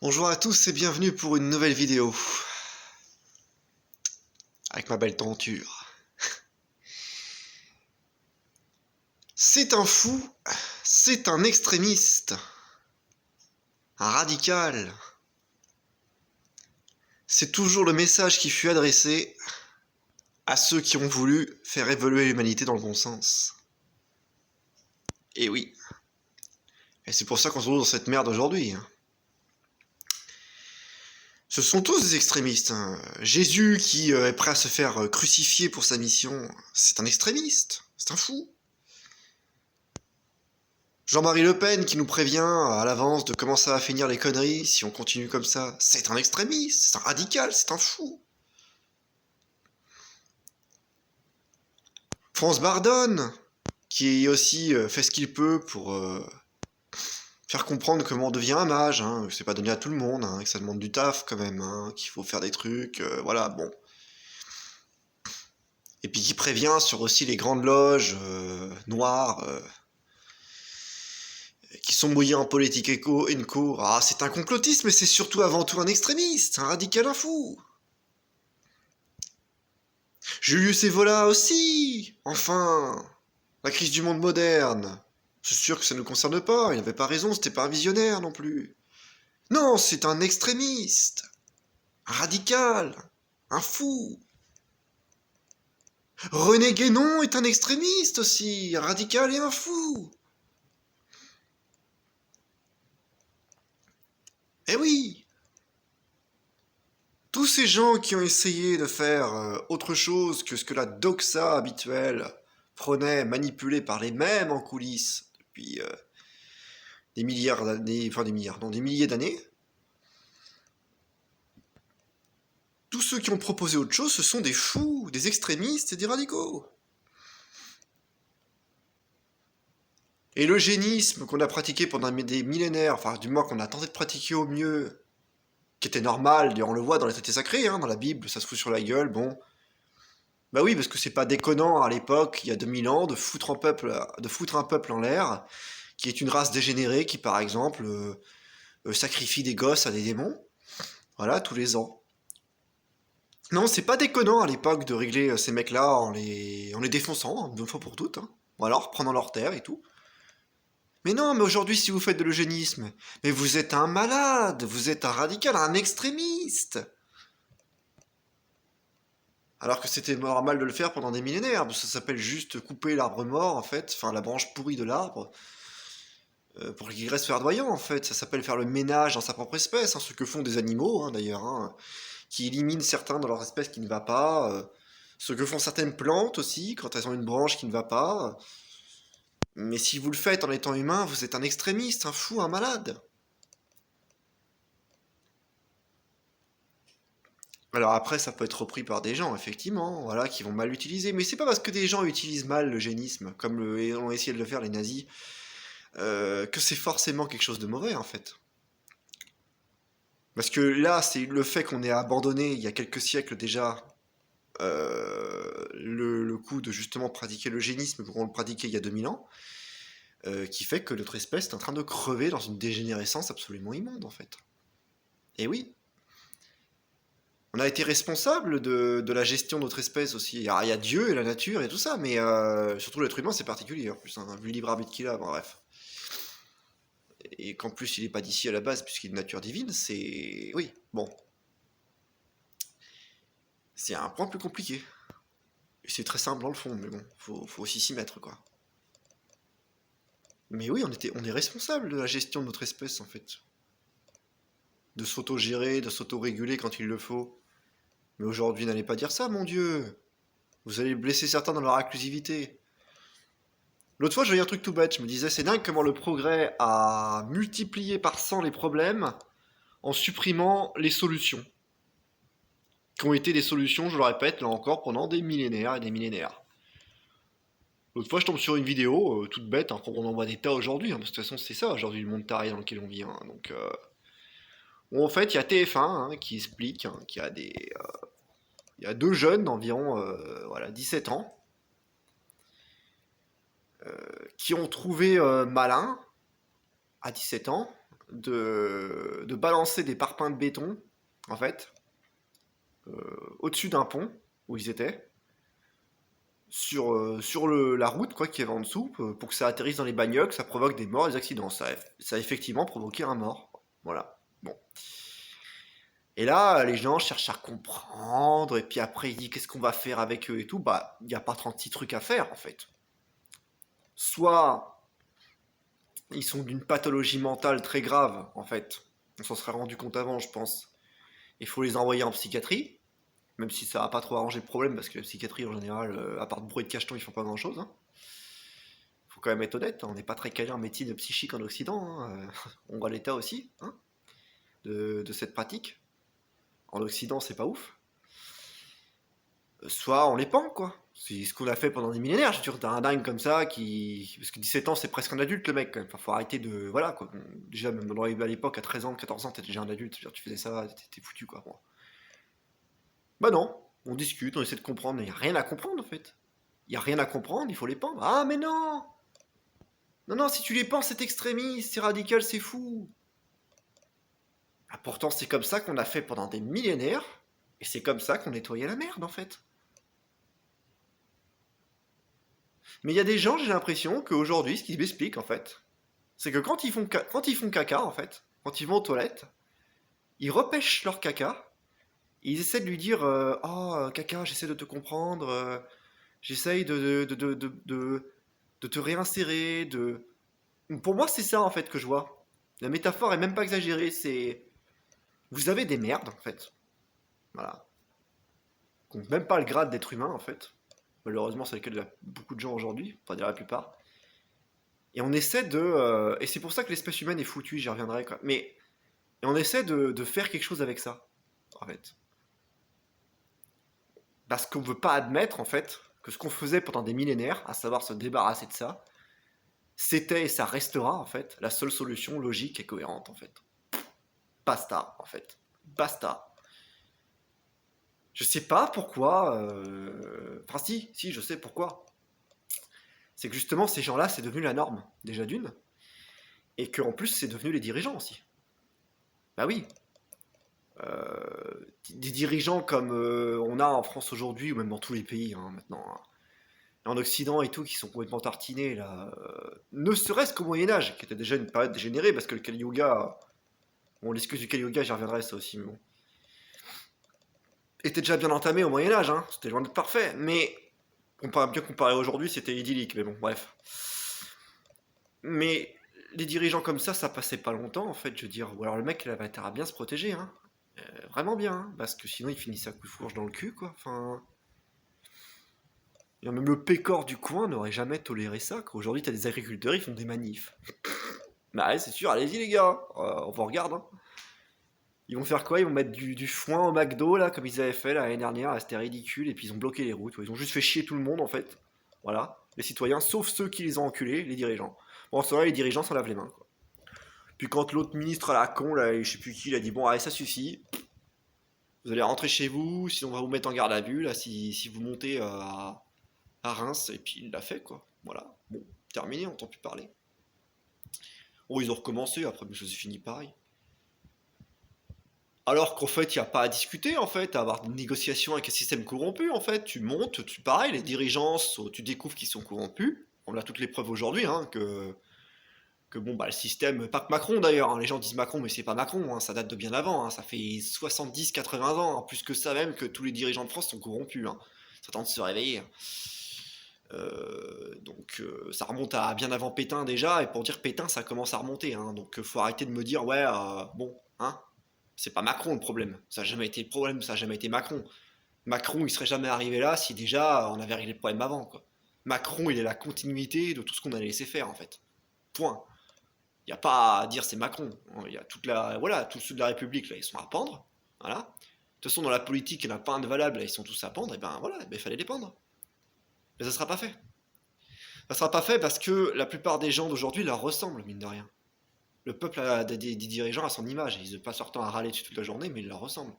Bonjour à tous et bienvenue pour une nouvelle vidéo avec ma belle tenture. C'est un fou, c'est un extrémiste, un radical. C'est toujours le message qui fut adressé à ceux qui ont voulu faire évoluer l'humanité dans le bon sens. Et oui. Et c'est pour ça qu'on se retrouve dans cette merde aujourd'hui. Ce sont tous des extrémistes. Jésus qui est prêt à se faire crucifier pour sa mission, c'est un extrémiste, c'est un fou. Jean-Marie Le Pen qui nous prévient à l'avance de comment ça va finir les conneries si on continue comme ça, c'est un extrémiste, c'est un radical, c'est un fou. France Bardone, qui aussi fait ce qu'il peut pour faire comprendre comment on devient un mage, que c'est pas donné à tout le monde, que ça demande du taf quand même, qu'il faut faire des trucs, voilà, bon. Et puis qui prévient sur aussi les grandes loges noires qui sont mouillés en politique éco. Ah, c'est un complotiste, mais c'est surtout avant tout un extrémiste, un radical, un fou. Julius Evola aussi. Enfin, la crise du monde moderne. C'est sûr que ça ne nous concerne pas, il n'avait pas raison, c'était pas un visionnaire non plus. Non, c'est un extrémiste, un radical, un fou. René Guénon est un extrémiste aussi, un radical et un fou. Eh oui. Tous ces gens qui ont essayé de faire autre chose que ce que la doxa habituelle prônait, manipulée par les mêmes en coulisses depuis des milliards d'années, enfin des milliards, non, des milliers d'années, tous ceux qui ont proposé autre chose, ce sont des fous, des extrémistes et des radicaux. Et l'eugénisme qu'on a pratiqué pendant des millénaires, enfin du moins qu'on a tenté de pratiquer au mieux, qui était normal, et on le voit dans les traités sacrés, dans la Bible, ça se fout sur la gueule, bon. Bah oui, parce que c'est pas déconnant à l'époque, il y a 2000 ans, de foutre un peuple en l'air, qui est une race dégénérée qui, par exemple, sacrifie des gosses à des démons, voilà, tous les ans. Non, c'est pas déconnant à l'époque de régler ces mecs-là en les défonçant, d'une fois pour toutes, ou alors prenant leur terre et tout. Mais non, mais aujourd'hui, si vous faites de l'eugénisme, mais vous êtes un malade, vous êtes un radical, un extrémiste. Alors que c'était normal de le faire pendant des millénaires, ça s'appelle juste couper l'arbre mort, en fait, enfin la branche pourrie de l'arbre, pour qu'il reste verdoyant, en fait. Ça s'appelle faire le ménage dans sa propre espèce, ce que font des animaux, d'ailleurs, qui éliminent certains dans leur espèce qui ne va pas, ce que font certaines plantes aussi, quand elles ont une branche qui ne va pas. Mais si vous le faites en étant humain, vous êtes un extrémiste, un fou, un malade. Alors après, ça peut être repris par des gens, effectivement, voilà, qui vont mal l'utiliser. Mais c'est pas parce que des gens utilisent mal l'eugénisme, comme ont essayé de le faire les nazis, que c'est forcément quelque chose de mauvais, en fait. Parce que là, c'est le fait qu'on ait abandonné, il y a quelques siècles déjà, le coup de justement pratiquer l'eugénisme comme on le pratiquait il y a 2000 ans, qui fait que notre espèce est en train de crever dans une dégénérescence absolument immonde, en fait. Et oui, on a été responsable de la gestion de notre espèce aussi. Alors, il y a Dieu et la nature et tout ça, mais surtout l'être humain c'est particulier en plus, vu le libre arbitre qu'il a, bon, bref. Et qu'en plus il est pas d'ici à la base puisqu'il est de nature divine, c'est... Oui, bon. C'est un point plus compliqué. Et c'est très simple dans le fond, mais bon, faut aussi s'y mettre, quoi. Mais oui, on est responsable de la gestion de notre espèce, en fait. De s'auto-gérer, de s'auto-réguler quand il le faut. Mais aujourd'hui, n'allez pas dire ça, mon Dieu. Vous allez blesser certains dans leur inclusivité. L'autre fois, je voyais un truc tout bête. Je me disais, c'est dingue comment le progrès a multiplié par 100 les problèmes en supprimant les solutions. Qui ont été des solutions, je le répète, là encore, pendant des millénaires et des millénaires. L'autre fois, je tombe sur une vidéo toute bête, qu'on en voit des tas aujourd'hui, parce que de toute façon, c'est ça aujourd'hui le monde taré dans lequel on vit. Donc, où en fait, il y a TF1 qui explique qu'il y a il y a deux jeunes d'environ voilà, 17 ans qui ont trouvé malin, à 17 ans, de balancer des parpaings de béton, en fait, au-dessus d'un pont où ils étaient, sur la route quoi, qui est en dessous, pour que ça atterrisse dans les bagnoles, que ça provoque des morts, des accidents. Ça a effectivement provoqué un mort. Voilà. Bon. Et là, les gens cherchent à comprendre, et puis après, ils disent qu'est-ce qu'on va faire avec eux et tout. Bah, il n'y a pas 36 trucs à faire, en fait. Soit ils sont d'une pathologie mentale très grave, en fait. On s'en serait rendu compte avant, je pense. Il faut les envoyer en psychiatrie, même si ça va pas trop arranger le problème, parce que la psychiatrie, en général, à part de bruit de cacheton, ils font pas grand-chose. Hein. Faut quand même être honnête, on n'est pas très calé en médecine psychique en Occident. Hein. On voit l'état aussi hein, de cette pratique. En Occident, c'est pas ouf. Soit on les pend, quoi. C'est ce qu'on a fait pendant des millénaires. Je suis sûr que t'as un dingue comme ça qui. Parce que 17 ans, c'est presque un adulte, le mec, quand même. Enfin, faut arrêter de. Voilà, quoi. Déjà, même à l'époque, à 13 ans, 14 ans, t'étais déjà un adulte. Tu faisais ça, t'étais foutu, quoi. Bon. Bah non, on discute, on essaie de comprendre, mais y a rien à comprendre, en fait. Y a rien à comprendre, il faut les pendre. Ah, mais non! Non, non, si tu les pends, c'est extrémiste, c'est radical, c'est fou. Ah, pourtant, c'est comme ça qu'on a fait pendant des millénaires, et c'est comme ça qu'on nettoyait la merde, en fait. Mais il y a des gens, j'ai l'impression qu'aujourd'hui, ce qui m'explique, en fait, c'est que quand ils font caca, en fait, quand ils vont aux toilettes, ils repêchent leur caca, et ils essaient de lui dire oh, caca, j'essaie de te comprendre, j'essaye de te réinsérer, de. Pour moi, c'est ça, en fait, que je vois. La métaphore est même pas exagérée, c'est. Vous avez des merdes, en fait. Voilà. Qui n'ont même pas le grade d'être humain, en fait. Malheureusement, c'est le cas de beaucoup de gens aujourd'hui, pas dire la plupart. Et on essaie de. Et c'est pour ça que l'espèce humaine est foutue, j'y reviendrai. Quoi. Mais. Et on essaie de faire quelque chose avec ça, en fait. Parce qu'on veut pas admettre, en fait, que ce qu'on faisait pendant des millénaires, à savoir se débarrasser de ça, c'était et ça restera, en fait, la seule solution logique et cohérente, en fait. Basta, en fait. Basta. Je sais pas pourquoi. Enfin, si, je sais pourquoi. C'est que justement, ces gens-là, c'est devenu la norme, déjà d'une, et qu'en plus, c'est devenu les dirigeants aussi. Bah oui, des dirigeants comme on a en France aujourd'hui, ou même dans tous les pays hein, maintenant, hein, en Occident et tout, qui sont complètement tartinés, là, ne serait-ce qu'au Moyen-Âge, qui était déjà une période dégénérée, parce que le Kali Yuga, bon, l'excuse du Kali Yuga, j'y reviendrai, ça aussi, mais bon, était déjà bien entamé au Moyen-Âge, hein, c'était loin d'être parfait, mais on peut bien comparer aujourd'hui, c'était idyllique, mais bon, bref. Mais les dirigeants comme ça passait pas longtemps, en fait, je veux dire, ou alors le mec, il avait intérêt à bien se protéger, hein. Vraiment bien, hein, parce que sinon il finissait à coup de fourche dans le cul, quoi. Enfin, et même le pécor du coin n'aurait jamais toléré ça. Quoi. Aujourd'hui, t'as des agriculteurs, ils font des manifs. Bah ouais, c'est sûr, allez-y les gars, on vous regarde. Hein. Ils vont faire quoi? Ils vont mettre du foin au McDo, là, comme ils avaient fait l'année dernière, là, c'était ridicule, et puis ils ont bloqué les routes. Ils ont juste fait chier tout le monde, en fait. Voilà, les citoyens, sauf ceux qui les ont enculés, les dirigeants. Bon, c'est vrai, les dirigeants s'en lavent les mains, quoi. Puis quand l'autre ministre à la con, là, je sais plus qui, il a dit bon, allez, ça suffit, vous allez rentrer chez vous, sinon on va vous mettre en garde à vue, là, si vous montez à Reims, et puis il l'a fait, quoi. Voilà, bon, terminé, on n'entend plus parler. Bon, ils ont recommencé, après, mais ça s'est fini pareil. Alors qu'en fait, il n'y a pas à discuter, en fait, à avoir une négociation avec un système corrompu, en fait. Tu montes, pareil, les dirigeants, tu découvres qu'ils sont corrompus. On a toutes les preuves aujourd'hui, hein, que bon, bah, le système, pas que Macron d'ailleurs, hein, les gens disent Macron, mais c'est pas Macron, hein, ça date de bien avant, hein, ça fait 70-80 ans, hein, plus que ça même, que tous les dirigeants de France sont corrompus. Hein. Ça tente de se réveiller. Hein. Donc ça remonte à bien avant Pétain déjà, et pour dire Pétain, ça commence à remonter. Hein, donc faut arrêter de me dire, ouais, bon, hein, c'est pas Macron le problème. Ça n'a jamais été le problème, ça n'a jamais été Macron. Macron, il serait jamais arrivé là si déjà on avait réglé le problème avant. Quoi. Macron, il est la continuité de tout ce qu'on a laissé faire en fait. Point. Il n'y a pas à dire c'est Macron. Il y a toute la, voilà, tous ceux de la République là, ils sont à pendre. Voilà. De toute façon, dans la politique, il n'y en a pas un de valable, là, ils sont tous à pendre. Et ben voilà, il fallait les pendre. Mais ça sera pas fait. Ça sera pas fait parce que la plupart des gens d'aujourd'hui leur ressemblent, mine de rien. Le peuple a des dirigeants à son image. Ils ne passent leur temps à râler dessus toute la journée, mais ils leur ressemblent.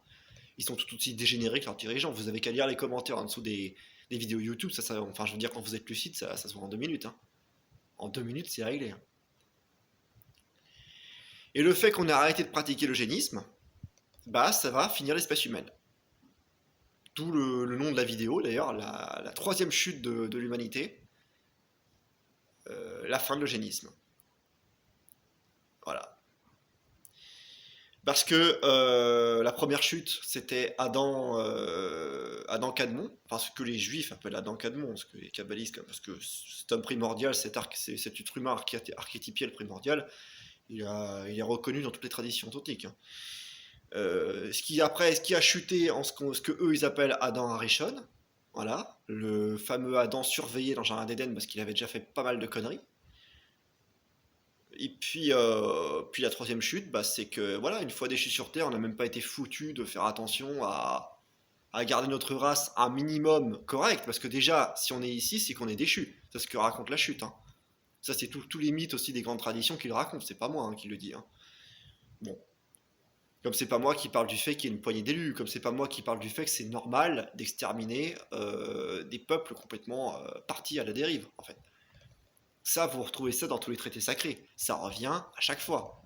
Ils sont tout aussi dégénérés que leurs dirigeants. Vous avez qu'à lire les commentaires en dessous des vidéos YouTube. Enfin, je veux dire, quand vous êtes lucide, ça se voit en 2 minutes. Hein. En 2 minutes, c'est réglé. Hein. Et le fait qu'on ait arrêté de pratiquer l'eugénisme, bah ça va finir l'espèce humaine. D'où le nom de la vidéo d'ailleurs, la troisième chute de l'humanité, la fin de l'eugénisme. Voilà. Parce que la première chute, c'était Adam Cadmon, parce que les juifs appellent Adam Cadmon, ce que les kabbalistes, parce que cet homme primordial, cet être humain archétypiel primordial, il est reconnu dans toutes les traditions antiques. Hein. Ce qui a chuté en ce que eux ils appellent Adam Arishon, voilà, le fameux Adam surveillé dans le jardin d'Éden parce qu'il avait déjà fait pas mal de conneries. Et puis la troisième chute, bah, c'est que voilà, une fois déchus sur Terre, on n'a même pas été foutu de faire attention à garder notre race un minimum correct, parce que déjà, si on est ici, c'est qu'on est déchu. C'est ce que raconte la chute. Hein. Ça, c'est tous les mythes aussi des grandes traditions qui le racontent. C'est pas moi qui le dis. Hein. Bon, comme c'est pas moi qui parle du fait qu'il y ait une poignée d'élus, comme c'est pas moi qui parle du fait que c'est normal d'exterminer des peuples complètement partis à la dérive, en fait. Ça, vous retrouvez ça dans tous les traités sacrés. Ça revient à chaque fois.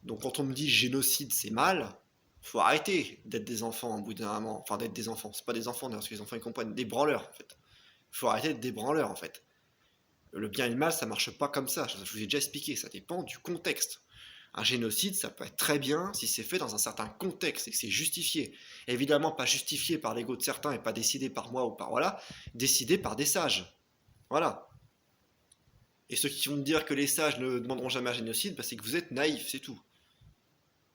Donc quand on me dit génocide, c'est mal, faut arrêter d'être des enfants au bout d'un moment. Enfin, d'être des enfants. C'est pas des enfants, parce que les enfants ils comprennent. Des branleurs, en fait. Faut arrêter d'être des branleurs, en fait. Le bien et le mal, ça marche pas comme ça. Je vous ai déjà expliqué. Ça dépend du contexte. Un génocide, ça peut être très bien si c'est fait dans un certain contexte et que c'est justifié. Évidemment, pas justifié par l'ego de certains et pas décidé par moi ou par voilà, décidé par des sages. Voilà. Et ceux qui vont me dire que les sages ne demanderont jamais un génocide, bah, c'est que vous êtes naïfs, c'est tout.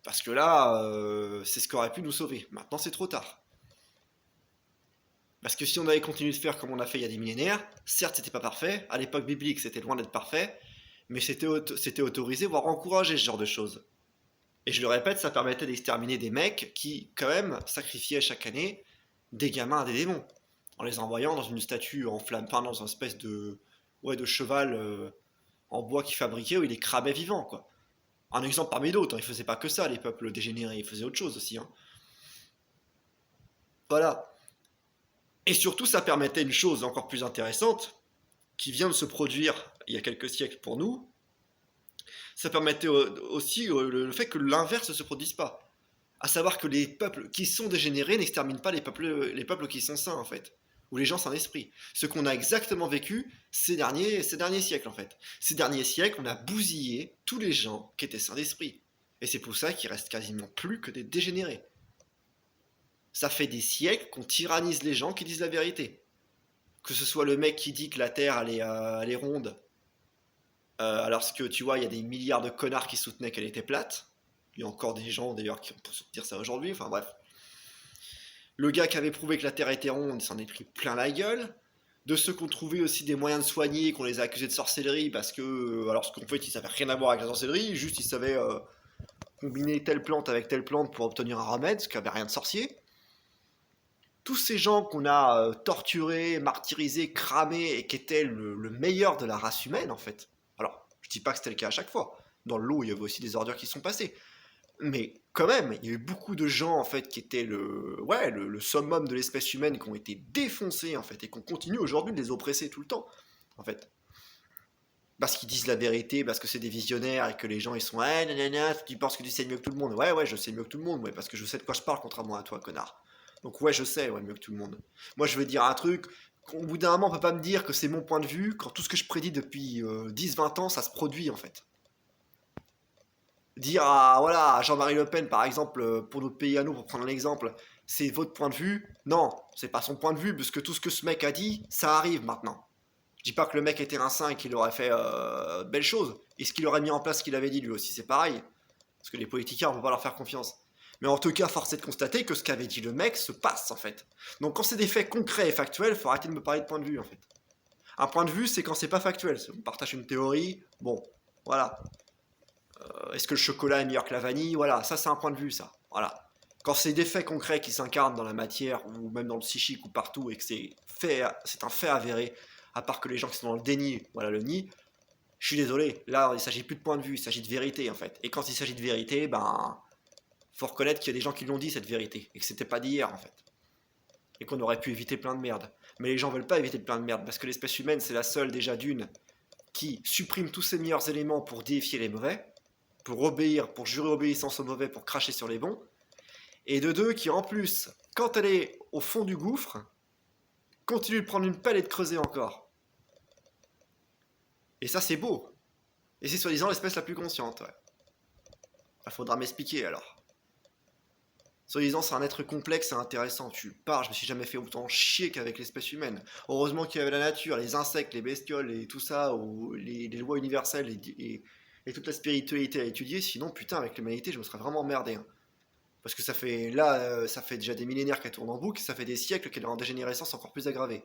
Parce que là, c'est ce qui aurait pu nous sauver. Maintenant, c'est trop tard. Parce que si on avait continué de faire comme on a fait il y a des millénaires, certes, c'était pas parfait. À l'époque biblique, c'était loin d'être parfait. Mais c'était autorisé, voire encouragé, ce genre de choses. Et je le répète, ça permettait d'exterminer des mecs qui, quand même, sacrifiaient chaque année des gamins à des démons. En les envoyant dans une statue en flamme, enfin, dans une espèce de cheval en bois qu'ils fabriquaient où il les cramaient vivants, quoi. Un exemple parmi d'autres, hein, ils faisaient pas que ça, les peuples dégénérés, ils faisaient autre chose aussi. Hein. Voilà. Et surtout, ça permettait une chose encore plus intéressante, qui vient de se produire il y a quelques siècles pour nous. Ça permettait aussi le fait que l'inverse ne se produise pas. À savoir que les peuples qui sont dégénérés n'exterminent pas les peuples qui sont sains, en fait. Ou les gens sains d'esprit. Ce qu'on a exactement vécu ces derniers siècles, en fait. Ces derniers siècles, on a bousillé tous les gens qui étaient sains d'esprit. Et c'est pour ça qu'il reste quasiment plus que des dégénérés. Ça fait des siècles qu'on tyrannise les gens qui disent la vérité. Que ce soit le mec qui dit que la Terre elle est ronde, alors que tu vois, il y a des milliards de connards qui soutenaient qu'elle était plate. Il y a encore des gens d'ailleurs qui peuvent dire ça aujourd'hui, enfin bref. Le gars qui avait prouvé que la Terre était ronde, il s'en est pris plein la gueule. De ceux qui ont trouvé aussi des moyens de soigner, qu'on les a accusés de sorcellerie, parce que, alors qu'en fait, ils savaient rien à voir avec la sorcellerie, juste ils savaient combiner telle plante avec telle plante pour obtenir un remède, ce qui n'avait rien de sorcier. Tous ces gens qu'on a torturés, martyrisés, cramés, et qui étaient le meilleur de la race humaine, en fait. Alors, je dis pas que c'était le cas à chaque fois. Dans le lot, il y avait aussi des ordures qui sont passées. Mais quand même, il y a eu beaucoup de gens en fait qui étaient le summum de l'espèce humaine qui ont été défoncés en fait et qu'on continue aujourd'hui de les oppresser tout le temps en fait. Parce qu'ils disent la vérité, parce que c'est des visionnaires et que les gens ils sont nanana, tu penses que tu sais mieux que tout le monde. Ouais, je sais mieux que tout le monde, ouais, parce que je sais de quoi je parle contrairement à toi, connard. Donc ouais, je sais mieux que tout le monde. Moi je veux dire un truc, au bout d'un moment on peut pas me dire que c'est mon point de vue quand tout ce que je prédis depuis 10-20 ans ça se produit en fait. Dire à Jean-Marie Le Pen, par exemple, pour notre pays à nous, pour prendre un exemple, c'est votre point de vue. Non, c'est pas son point de vue, parce que tout ce que ce mec a dit, ça arrive maintenant. Je dis pas que le mec était un saint et qu'il aurait fait belle chose. Est-ce qu'il aurait mis en place ce qu'il avait dit lui aussi? C'est pareil. Parce que les politiciens, on peut pas leur faire confiance. Mais en tout cas, force est de constater que ce qu'avait dit le mec se passe, en fait. Donc quand c'est des faits concrets et factuels, faut arrêter de me parler de point de vue, en fait. Un point de vue, c'est quand c'est pas factuel. On partage une théorie, bon, voilà. Est-ce que le chocolat est meilleur que la vanille? Voilà, ça c'est un point de vue, ça. Voilà. Quand c'est des faits concrets qui s'incarnent dans la matière ou même dans le psychique ou partout et que c'est un fait avéré, à part que les gens qui sont dans le déni, voilà le nid, je suis désolé. Là, il s'agit plus de point de vue, il s'agit de vérité en fait. Et quand il s'agit de vérité, ben, faut reconnaître qu'il y a des gens qui l'ont dit cette vérité et que c'était pas d'hier en fait. Et qu'on aurait pu éviter plein de merde. Mais les gens veulent pas éviter plein de merde parce que l'espèce humaine c'est la seule déjà d'une qui supprime tous ses meilleurs éléments pour déifier les mauvais. pour obéir, pour jurer obéissance aux mauvais, pour cracher sur les bons, et de deux qui en plus, quand elle est au fond du gouffre, continue de prendre une pelle et de creuser encore. Et ça c'est beau. Et c'est soi-disant l'espèce la plus consciente, ouais. Il faudra m'expliquer alors. Soi-disant, c'est un être complexe et intéressant. Tu pars, je me suis jamais fait autant chier qu'avec l'espèce humaine. Heureusement qu'il y avait la nature, les insectes, les bestioles et tout ça, ou les lois universelles et toute la spiritualité à étudier. Sinon, putain, avec l'humanité, je me serais vraiment emmerdé. Hein. Parce que ça fait là, ça fait déjà des millénaires qu'elle tourne en boucle, ça fait des siècles qu'elle est en dégénérescence encore plus aggravée.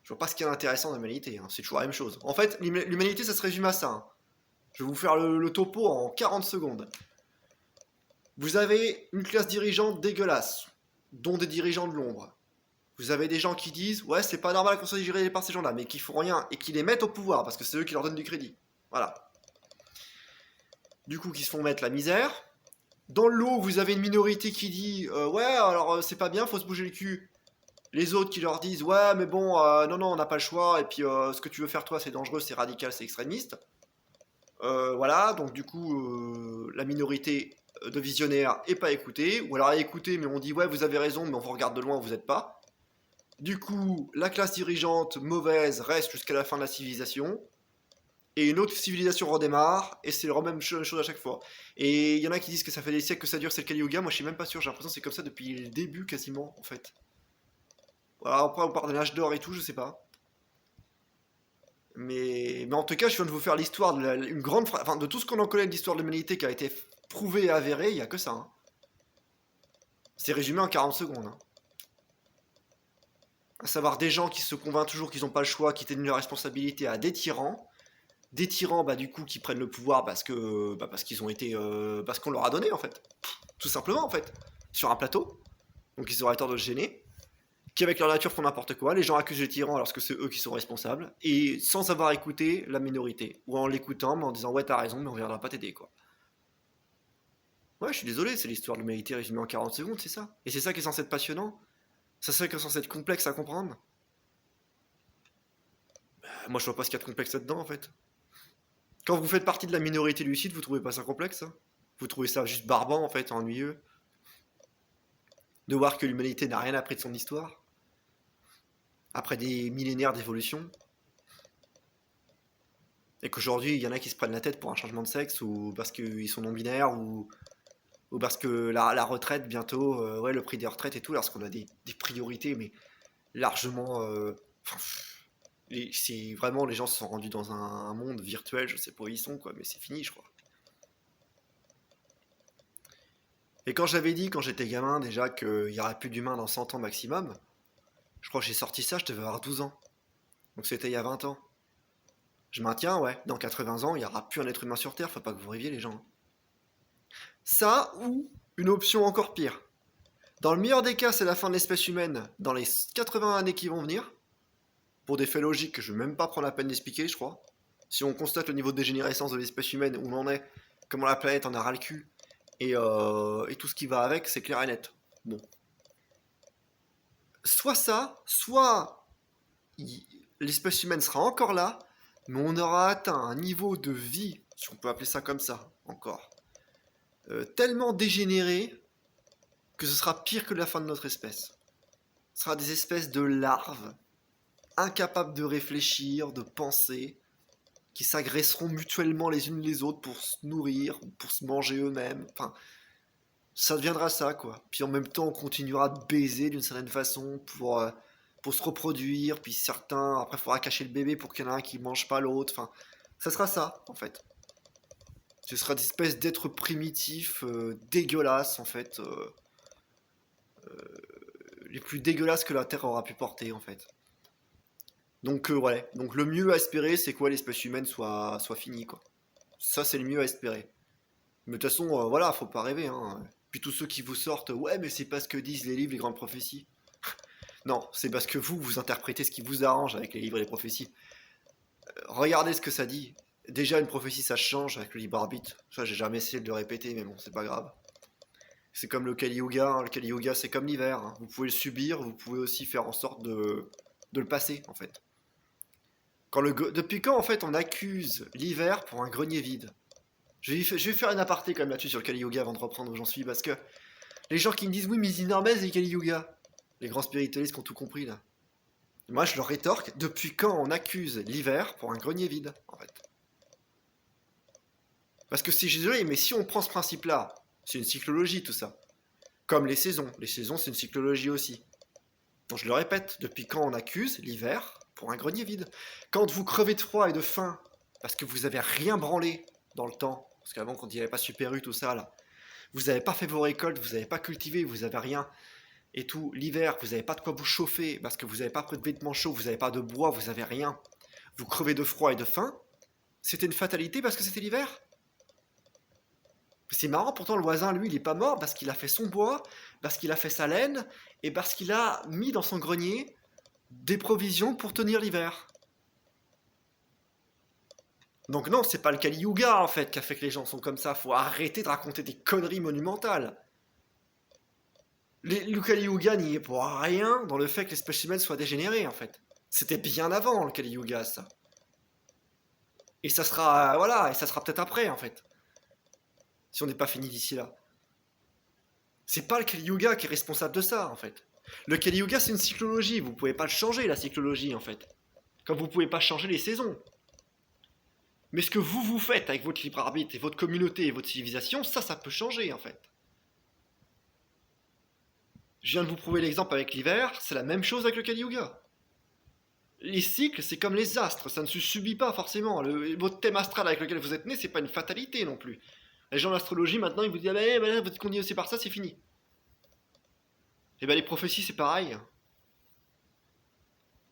Je vois pas ce qu'il y a d'intéressant dans l'humanité, hein. C'est toujours la même chose. En fait, l'humanité, ça se résume à ça. Hein. Je vais vous faire le topo en 40 secondes. Vous avez une classe dirigeante dégueulasse, dont des dirigeants de l'ombre. Vous avez des gens qui disent ouais c'est pas normal qu'on soit géré par ces gens-là, mais qui font rien et qui les mettent au pouvoir parce que c'est eux qui leur donnent du crédit. Voilà. Du coup qui se font mettre la misère. Dans le lot vous avez une minorité qui dit ouais alors c'est pas bien, faut se bouger le cul. Les autres qui leur disent ouais mais bon non on n'a pas le choix et puis ce que tu veux faire toi c'est dangereux, c'est radical, c'est extrémiste. Voilà donc du coup la minorité de visionnaires et pas écouté, ou alors écouté mais on dit ouais vous avez raison mais on vous regarde de loin, vous êtes pas. Du coup, la classe dirigeante mauvaise reste jusqu'à la fin de la civilisation, et une autre civilisation redémarre, et c'est la même chose à chaque fois. Et il y en a qui disent que ça fait des siècles que ça dure, c'est le Kali Yuga, moi je suis même pas sûr, j'ai l'impression que c'est comme ça depuis le début quasiment en fait. Voilà, après on parle de l'âge d'or et tout, je sais pas. Mais en tout cas, je viens de vous faire l'histoire de une grande enfin, de tout ce qu'on en connaît de l'histoire de l'humanité qui a été prouvé et avéré, il y a que ça. Hein. C'est résumé en 40 secondes. Hein. À savoir des gens qui se convainquent toujours qu'ils n'ont pas le choix, qui tiennent leur responsabilité à des tyrans bah, du coup qui prennent le pouvoir parce qu'ils ont été parce qu'on leur a donné en fait, tout simplement en fait, sur un plateau, donc ils auraient tort de se gêner, qui avec leur nature font n'importe quoi, les gens accusent les tyrans alors que c'est eux qui sont responsables, et sans avoir écouté la minorité, ou en l'écoutant mais en disant ouais t'as raison mais on viendra pas t'aider quoi. Ouais je suis désolé, c'est l'histoire de l'humanité résumée en 40 secondes, c'est ça, et c'est ça qui est censé être passionnant, ça serait censé être complexe à comprendre. Moi je vois pas ce qu'il y a de complexe là-dedans en fait. Quand vous faites partie de la minorité lucide, vous trouvez pas ça complexe hein. Vous trouvez ça juste barbant en fait, ennuyeux, de voir que l'humanité n'a rien appris de son histoire, après des millénaires d'évolution, et qu'aujourd'hui il y en a qui se prennent la tête pour un changement de sexe, ou parce qu'ils sont non-binaires, ou parce que la retraite bientôt, ouais le prix des retraites et tout, lorsqu'on a des priorités, mais largement... c'est vraiment les gens se sont rendus dans un monde virtuel, je sais pas où ils sont quoi, mais c'est fini je crois. Et quand j'avais dit, quand j'étais gamin, déjà qu'il y aurait plus d'humains dans 100 ans maximum, je crois que j'ai sorti ça, je devais avoir 12 ans. Donc c'était il y a 20 ans. Je maintiens, ouais, dans 80 ans, il n'y aura plus un être humain sur Terre, faut pas que vous rêviez les gens. Ça, ou une option encore pire. Dans le meilleur des cas, c'est la fin de l'espèce humaine dans les 80 années qui vont venir, pour des faits logiques que je ne vais même pas prendre la peine d'expliquer, je crois. Si on constate le niveau de dégénérescence de l'espèce humaine, où on en est, comment la planète en a ras le cul, et tout ce qui va avec, c'est clair et net. Bon. Soit ça, soit l'espèce humaine sera encore là, mais on aura atteint un niveau de vie, si on peut appeler ça comme ça, encore, tellement dégénéré que ce sera pire que la fin de notre espèce. Ce sera des espèces de larves, incapables de réfléchir, de penser, qui s'agresseront mutuellement les unes les autres pour se nourrir, pour se manger eux-mêmes. Enfin, ça deviendra ça, quoi. Puis en même temps, on continuera de baiser d'une certaine façon pour se reproduire. Puis certains, après, il faudra cacher le bébé pour qu'il y en ait un qui ne mange pas l'autre. Enfin, ça sera ça, en fait. Ce sera des espèces d'êtres primitifs, dégueulasses, en fait. Les plus dégueulasses que la Terre aura pu porter, en fait. Donc, ouais. Donc, le mieux à espérer, c'est que l'espèce humaine soit finie, quoi. Ça, c'est le mieux à espérer. Mais de toute façon, voilà, faut pas rêver, hein. Puis tous ceux qui vous sortent, ouais, mais c'est pas ce que disent les livres, les grandes prophéties. Non, c'est parce que vous interprétez ce qui vous arrange avec les livres et les prophéties. Regardez ce que ça dit. Déjà, une prophétie, ça change avec le libre arbitre. Ça, j'ai jamais essayé de le répéter, mais bon, c'est pas grave. C'est comme le Kali Yuga. Hein. Le Kali Yuga, c'est comme l'hiver. Hein. Vous pouvez le subir, vous pouvez aussi faire en sorte de le passer, en fait. Depuis quand, en fait, on accuse l'hiver pour un grenier vide? Je vais faire une aparté quand même là-dessus sur le Kali Yuga avant de reprendre où j'en suis, parce que les gens qui me disent oui, mais Zinormez et Kali Yuga, les grands spiritualistes qui ont tout compris là. Moi, je leur rétorque, depuis quand on accuse l'hiver pour un grenier vide, en fait? Parce que si je suis désolé, mais si on prend ce principe-là, c'est une cyclologie tout ça. Comme les saisons. Les saisons, c'est une cyclologie aussi. Donc je le répète, depuis quand on accuse l'hiver pour un grenier vide? Quand vous crevez de froid et de faim, parce que vous avez rien branlé dans le temps, parce qu'avant quand il n'y avait pas Super U, tout ça là, vous n'avez pas fait vos récoltes, vous n'avez pas cultivé, vous n'avez rien, et tout, l'hiver, vous n'avez pas de quoi vous chauffer, parce que vous n'avez pas pris de vêtements chauds, vous n'avez pas de bois, vous n'avez rien, vous crevez de froid et de faim, c'était une fatalité parce que c'était l'hiver? C'est marrant, pourtant le voisin, lui, il est pas mort parce qu'il a fait son bois, parce qu'il a fait sa laine, et parce qu'il a mis dans son grenier des provisions pour tenir l'hiver. Donc non, c'est pas le Kali Yuga en fait qui a fait que les gens sont comme ça. Faut arrêter de raconter des conneries monumentales. Le Kali Yuga n'y est pour rien dans le fait que l'espèce humaine soit dégénérée en fait. C'était bien avant le Kali Yuga ça. Et ça sera voilà, et ça sera peut-être après en fait. Si on n'est pas fini d'ici là. C'est pas le Kali Yuga qui est responsable de ça en fait. Le Kali Yuga c'est une cyclologie, vous pouvez pas le changer la cyclologie en fait. Comme vous pouvez pas changer les saisons. Mais ce que vous faites avec votre libre arbitre et votre communauté et votre civilisation, ça peut changer en fait. Je viens de vous prouver l'exemple avec l'hiver, c'est la même chose avec le Kali Yuga. Les cycles, c'est comme les astres, ça ne se subit pas forcément. Votre thème astral avec lequel vous êtes né, c'est pas une fatalité non plus. Les gens de l'astrologie, maintenant, ils vous disent ah ben, vous êtes conditionné par ça, c'est fini. Et ben les prophéties, c'est pareil.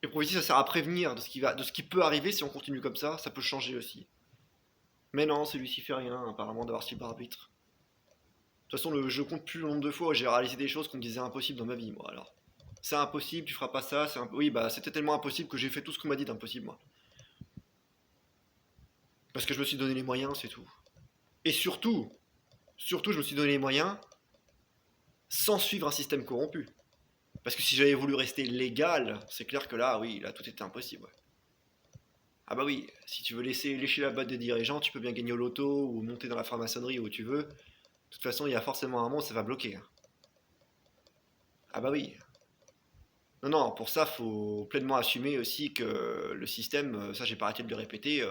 Les prophéties, ça sert à prévenir de ce qui peut arriver si on continue comme ça peut changer aussi. Mais non, c'est luciférien, apparemment, d'avoir si arbitre. De toute façon, je compte plus le nombre de fois où j'ai réalisé des choses qu'on me disait impossibles dans ma vie, moi, alors. C'est impossible, tu feras pas ça, oui, bah c'était tellement impossible que j'ai fait tout ce qu'on m'a dit d'impossible, moi. Parce que je me suis donné les moyens, c'est tout. Et surtout, je me suis donné les moyens sans suivre un système corrompu. Parce que si j'avais voulu rester légal, c'est clair que là, oui, là, tout était impossible, ouais. Ah bah oui, si tu veux lécher la botte des dirigeants, tu peux bien gagner au loto ou monter dans la franc-maçonnerie où tu veux. De toute façon, il y a forcément un moment où ça va bloquer, hein. Ah bah oui. Non, non, pour ça, faut pleinement assumer aussi que le système, ça j'ai pas arrêté de le répéter,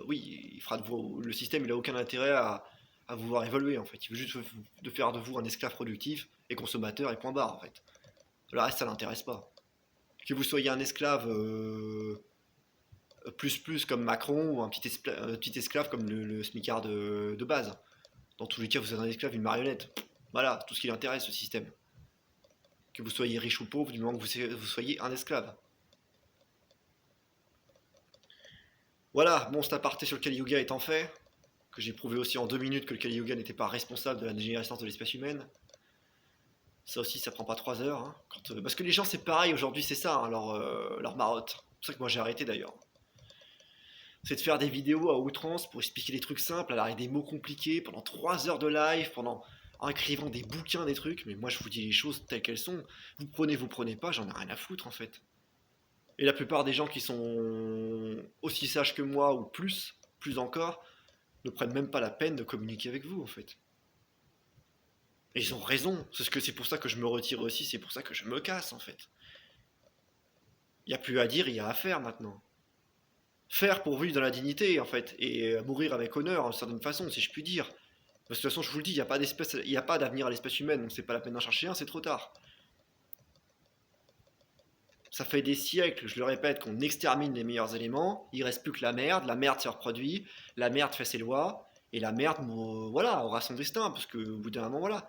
oui, il fera de vous, le système il a aucun intérêt à vous voir évoluer en fait. Il veut juste de faire de vous un esclave productif et consommateur et point barre en fait. Le reste ça l'intéresse pas. Que vous soyez un esclave plus comme Macron ou un petit esclave comme le smicard de base. Dans tous les cas, vous êtes un esclave, une marionnette. Voilà, tout ce qui l'intéresse, ce système. Que vous soyez riche ou pauvre, du moment que vous soyez un esclave. Voilà, bon, cet aparté sur le Kali Yuga étant fait, que j'ai prouvé aussi en 2 minutes que le Kali Yuga n'était pas responsable de la dégénérescence de l'espèce humaine. Ça aussi, ça prend pas 3 heures. Hein, parce que les gens, c'est pareil, aujourd'hui, c'est ça, hein, leur marotte. C'est pour ça que moi j'ai arrêté d'ailleurs. C'est de faire des vidéos à outrance pour expliquer des trucs simples, à l'arrêt des mots compliqués, pendant 3 heures de live, en écrivant des bouquins, des trucs, mais moi je vous dis les choses telles qu'elles sont. Vous prenez pas, j'en ai rien à foutre en fait. Et la plupart des gens qui sont aussi sages que moi, ou plus encore, ne prennent même pas la peine de communiquer avec vous en fait. Et ils ont raison, c'est pour ça que je me retire aussi, c'est pour ça que je me casse en fait. Il n'y a plus à dire, il y a à faire maintenant. Faire pour vivre dans la dignité en fait, et mourir avec honneur d'une certaine façon, si je puis dire. Parce que de toute façon, je vous le dis, il n'y a pas d'avenir à l'espèce humaine, donc c'est pas la peine d'en chercher un, c'est trop tard. Ça fait des siècles, je le répète, qu'on extermine les meilleurs éléments, il reste plus que la merde se reproduit, la merde fait ses lois, et la merde, voilà, aura son destin, parce que au bout d'un moment, voilà.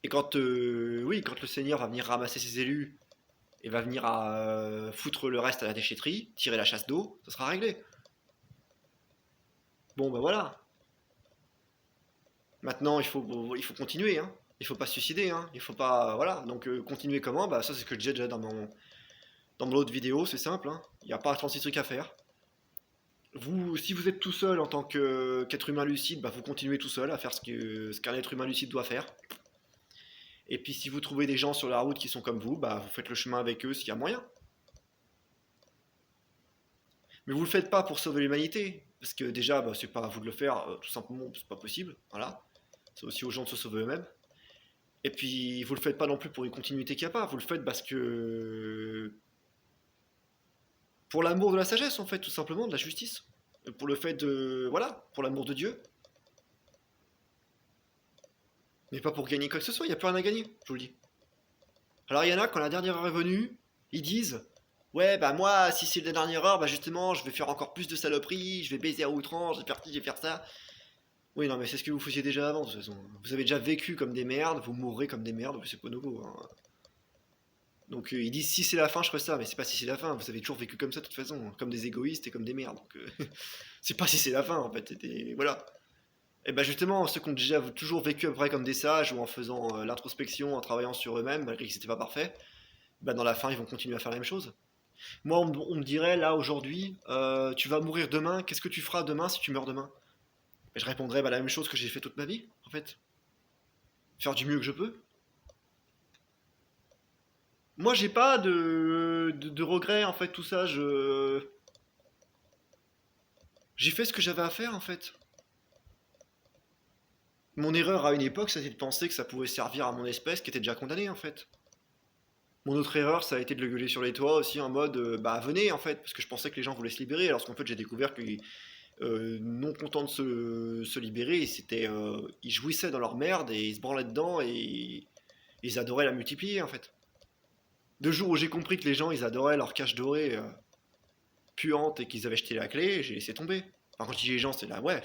Et quand le Seigneur va venir ramasser ses élus, et va venir foutre le reste à la déchetterie, tirer la chasse d'eau, ça sera réglé. Bon, ben voilà. Maintenant, il faut continuer, hein. Il faut pas se suicider, hein. Il faut pas, voilà. Donc, continuer comment? Bah, ça, c'est ce que je disais déjà dans mon autre vidéo, c'est simple, hein. Il n'y a pas 36 trucs à faire. Si vous êtes tout seul en tant qu'être humain lucide, bah, vous continuez tout seul à faire ce qu'un être humain lucide doit faire. Et puis, si vous trouvez des gens sur la route qui sont comme vous, bah, vous faites le chemin avec eux s'il y a moyen. Mais vous le faites pas pour sauver l'humanité. Parce que déjà, bah, c'est pas à vous de le faire, tout simplement, c'est pas possible. Voilà. C'est aussi aux gens de se sauver eux-mêmes. Et puis, vous le faites pas non plus pour une continuité qu'il n'y a pas. Vous le faites parce que. Pour l'amour de la sagesse, en fait, tout simplement, de la justice. Pour le fait de. Voilà, pour l'amour de Dieu. Mais pas pour gagner quoi que ce soit, il n'y a plus rien à gagner, je vous le dis. Alors, il y en a, quand la dernière heure est venue, ils disent. Ouais, bah moi, si c'est la dernière heure, bah justement, je vais faire encore plus de saloperies, je vais baiser à outrance, je vais faire ci, je vais faire ça. Oui, non, mais c'est ce que vous faisiez déjà avant, de toute façon. Vous avez déjà vécu comme des merdes, vous mourrez comme des merdes, c'est pas nouveau. Hein. Donc ils disent si c'est la fin, je ferai ça, mais c'est pas si c'est la fin. Vous avez toujours vécu comme ça de toute façon, comme des égoïstes et comme des merdes. Donc c'est pas si c'est la fin en fait. Voilà. Et ben justement, ceux qui ont déjà toujours vécu à peu près comme des sages ou en faisant l'introspection, en travaillant sur eux-mêmes, malgré qu'ils n'étaient pas parfaits, bah dans la fin ils vont continuer à faire la même chose. Moi on me dirait là aujourd'hui, tu vas mourir demain, qu'est-ce que tu feras demain si tu meurs demain? Et je répondrais bah, la même chose que j'ai fait toute ma vie en fait. Faire du mieux que je peux. Moi j'ai pas de regrets en fait, tout ça, j'ai fait ce que j'avais à faire en fait. Mon erreur à une époque, c'était de penser que ça pouvait servir à mon espèce qui était déjà condamnée en fait. Mon autre erreur, ça a été de le gueuler sur les toits aussi en mode bah venez en fait, parce que je pensais que les gens voulaient se libérer, alors qu'en fait j'ai découvert qu'ils non contents de se libérer, ils jouissaient dans leur merde et ils se branlaient dedans et ils adoraient la multiplier en fait. De jour où j'ai compris que les gens ils adoraient leur cache dorée puante et qu'ils avaient jeté la clé, j'ai laissé tomber. Enfin, quand je dis les gens, c'est là, ouais,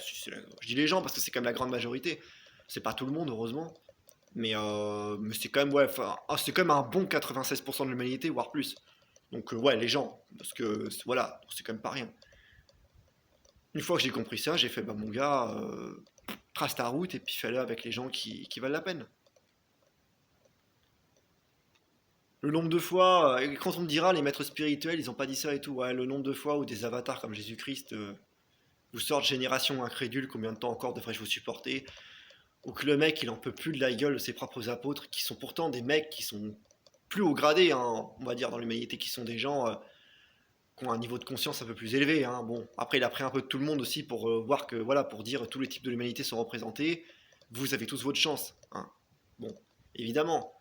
je dis les gens parce que c'est quand même la grande majorité. C'est pas tout le monde, heureusement. Mais c'est quand même, ouais, c'est quand même un bon 96% de l'humanité, voire plus. Donc, ouais, les gens, parce que voilà, c'est quand même pas rien. Une fois que j'ai compris ça, j'ai fait, bah mon gars, trace ta route et puis fais-le avec les gens qui valent la peine. Le nombre de fois, quand on me dira les maîtres spirituels, ils ont pas dit ça et tout, ouais, le nombre de fois où des avatars comme Jésus-Christ vous sortent génération incrédule, combien de temps encore devrais-je vous supporter? Ou que le mec il en peut plus de la gueule de ses propres apôtres, qui sont pourtant des mecs qui sont plus haut gradés, hein, on va dire, dans l'humanité, qui sont des gens qui ont un niveau de conscience un peu plus élevé. Hein. Bon, après il a pris un peu de tout le monde aussi pour voir que, voilà, pour dire tous les types de l'humanité sont représentés, vous avez tous votre chance. Hein. Bon, évidemment,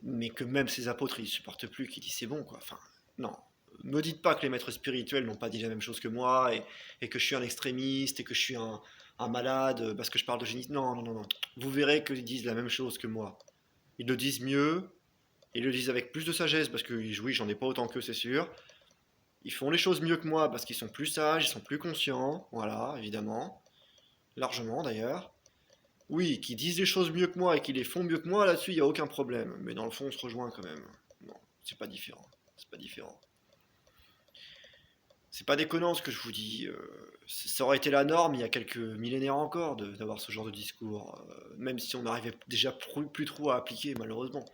mais que même ces apôtres ils supportent plus, qui disent c'est bon quoi. Enfin, non. Me dites pas que les maîtres spirituels n'ont pas dit la même chose que moi et que je suis un extrémiste et que je suis un malade parce que je parle de génie. Non, non, non, non. Vous verrez qu'ils disent la même chose que moi. Ils le disent mieux, ils le disent avec plus de sagesse parce que oui, j'en ai pas autant qu'eux, c'est sûr. Ils font les choses mieux que moi parce qu'ils sont plus sages, ils sont plus conscients, voilà, évidemment. Largement d'ailleurs. Oui, qui disent les choses mieux que moi et qui les font mieux que moi, là-dessus, il n'y a aucun problème. Mais dans le fond, on se rejoint quand même. Non, c'est pas différent. C'est pas différent. C'est pas déconnant ce que je vous dis. Ça aurait été la norme il y a quelques millénaires encore d'avoir ce genre de discours. Même si on n'arrivait déjà plus trop à appliquer, malheureusement.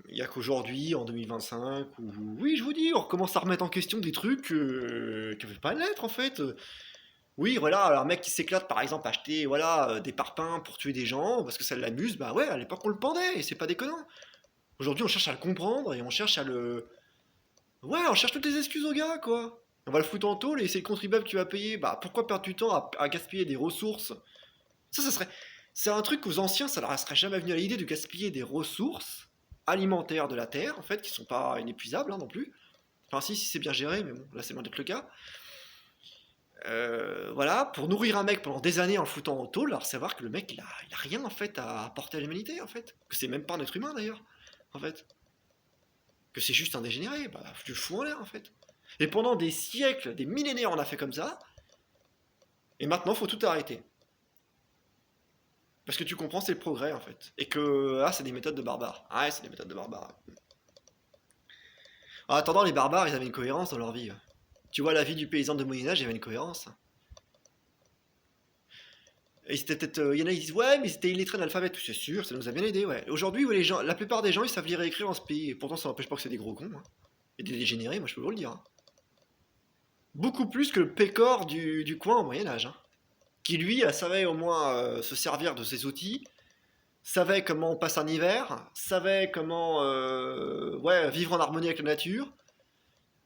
Il y a qu'aujourd'hui, en 2025, où oui, je vous dis, on recommence à remettre en question des trucs qui ne veulent pas l'être en fait. Oui, voilà, alors un mec qui s'éclate par exemple à acheter voilà, des parpaings pour tuer des gens parce que ça l'amuse, bah ouais, à l'époque on le pendait et c'est pas déconnant. Aujourd'hui on cherche à le comprendre et on cherche à le. Ouais, on cherche toutes les excuses au gars quoi. On va le foutre en tôle et c'est le contribuable qui va payer. Bah pourquoi perdre du temps à gaspiller des ressources? Ça serait. C'est un truc qu'aux anciens ça leur serait jamais venu à l'idée de gaspiller des ressources alimentaires de la terre en fait qui sont pas inépuisables hein, non plus. Enfin si c'est bien géré, mais bon, là c'est loin d'être le cas. Voilà, pour nourrir un mec pendant des années en le foutant en tôle, alors savoir que le mec il a rien en fait à apporter à l'humanité en fait, que c'est même pas un être humain d'ailleurs, en fait, que c'est juste un dégénéré, bah tu le fous en l'air en fait. Et pendant des siècles, des millénaires on a fait comme ça, et maintenant faut tout arrêter. Parce que tu comprends c'est le progrès en fait, et que c'est des méthodes de barbares. Ah ouais c'est des méthodes de barbares. En attendant les barbares ils avaient une cohérence dans leur vie. Tu vois la vie du paysan de Moyen-Âge il y avait une cohérence. Et il y en a qui disent ouais mais c'était illettré d'alphabet, c'est sûr, ça nous a bien aidé ouais. Aujourd'hui ouais, les gens, la plupart des gens ils savent lire et écrire dans ce pays, et pourtant ça n'empêche pas que c'est des gros cons. Hein. Et des dégénérés, moi je peux vous le dire. Hein. Beaucoup plus que le pécor du coin au Moyen-Âge. Hein. Qui lui savait au moins se servir de ses outils, savait comment on passe un hiver, savait comment ouais, vivre en harmonie avec la nature,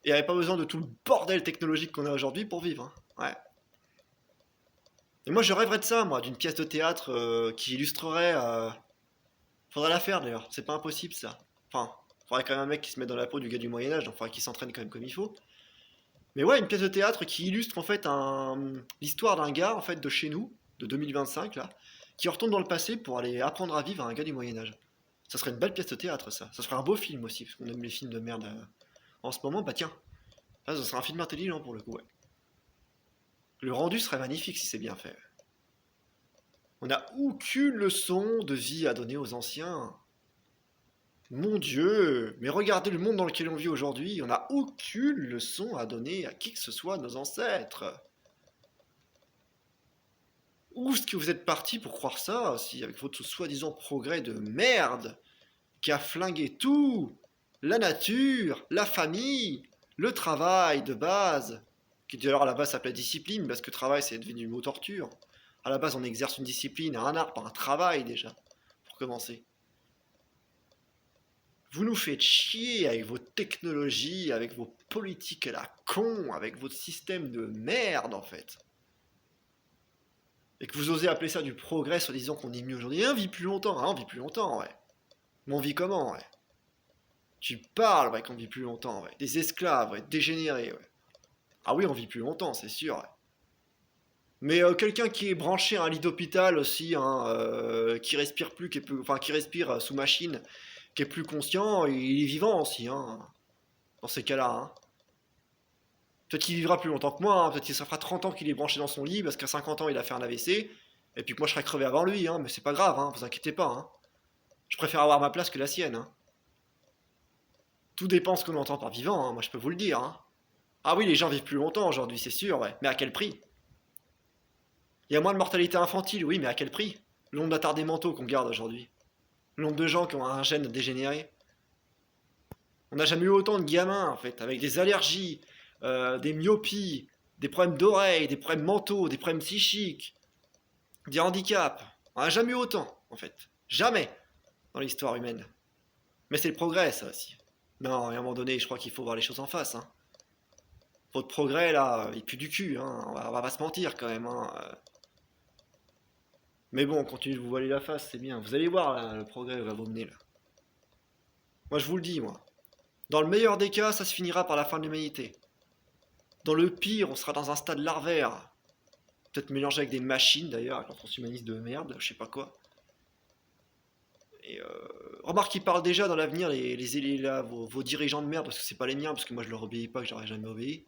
Et il n'y avait pas besoin de tout le bordel technologique qu'on a aujourd'hui pour vivre, hein. Ouais. Et moi, je rêverais de ça, moi, d'une pièce de théâtre qui illustrerait. Faudrait la faire d'ailleurs, c'est pas impossible ça. Enfin, faudrait quand même un mec qui se mette dans la peau du gars du Moyen-Âge, donc faudrait qu'il s'entraîne quand même comme il faut. Mais ouais, une pièce de théâtre qui illustre en fait l'histoire d'un gars en fait de chez nous, de 2025 là, qui retourne dans le passé pour aller apprendre à vivre à un gars du Moyen-Âge. Ça serait une belle pièce de théâtre ça. Ça serait un beau film aussi, parce qu'on aime les films de merde en ce moment, bah tiens. Ça serait un film intelligent pour le coup, ouais. Le rendu serait magnifique si c'est bien fait. On n'a aucune leçon de vie à donner aux anciens. Mon Dieu, mais regardez le monde dans lequel on vit aujourd'hui, on n'a aucune leçon à donner à qui que ce soit de nos ancêtres. Où est-ce que vous êtes parti pour croire ça, si avec votre soi-disant progrès de merde, qui a flingué tout, la nature, la famille, le travail de base, qui d'ailleurs à la base s'appelait discipline, parce que travail c'est devenu le mot torture. À la base on exerce une discipline, un art par un travail déjà, pour commencer. Vous nous faites chier avec vos technologies, avec vos politiques à la con, avec votre système de merde en fait. Et que vous osez appeler ça du progrès, en disant qu'on est mieux aujourd'hui. On vit plus longtemps, on vit plus longtemps, ouais. Mais on vit comment, ouais. Tu parles, ouais, qu'on vit plus longtemps, ouais. Des esclaves, ouais, dégénérés, ouais. Ah oui, on vit plus longtemps, c'est sûr, ouais. Mais quelqu'un qui est branché à un lit d'hôpital aussi, hein, qui respire plus, enfin qui respire sous machine, qui est plus conscient, il est vivant aussi, hein, dans ces cas-là, hein. Peut-être qu'il vivra plus longtemps que moi, hein. Peut-être que ça fera 30 ans qu'il est branché dans son lit, parce qu'à 50 ans il a fait un AVC, et puis que moi je serais crevé avant lui, hein, mais c'est pas grave, hein, vous inquiétez pas, hein. Je préfère avoir ma place que la sienne, hein. Tout dépend ce qu'on entend par vivant, hein, moi je peux vous le dire, hein. Ah oui, les gens vivent plus longtemps aujourd'hui, c'est sûr, ouais, mais à quel prix? Il y a moins de mortalité infantile, oui, mais à quel prix? Le nombre d'attardés mentaux qu'on garde aujourd'hui. Le nombre de gens qui ont un gène dégénéré. On n'a jamais eu autant de gamins, en fait, avec des allergies, des myopies, des problèmes d'oreilles, des problèmes mentaux, des problèmes psychiques, des handicaps. On n'a jamais eu autant, en fait. Jamais dans l'histoire humaine. Mais c'est le progrès, ça aussi. Non, à un moment donné, je crois qu'il faut voir les choses en face, hein. Votre progrès, là, il pue du cul, hein. On va pas se mentir, quand même, hein. Mais bon, continuez de vous voiler la face, c'est bien. Vous allez voir, là, le progrès va vous mener, là. Moi, je vous le dis, moi. Dans le meilleur des cas, ça se finira par la fin de l'humanité. Dans le pire, on sera dans un stade larvaire. Peut-être mélangé avec des machines, d'ailleurs, avec leur transhumanisme de merde, je sais pas quoi. Et remarque qu'ils parlent déjà dans l'avenir, là, vos dirigeants de merde, parce que c'est pas les miens, parce que moi je leur obéis pas, que j'aurais jamais obéi.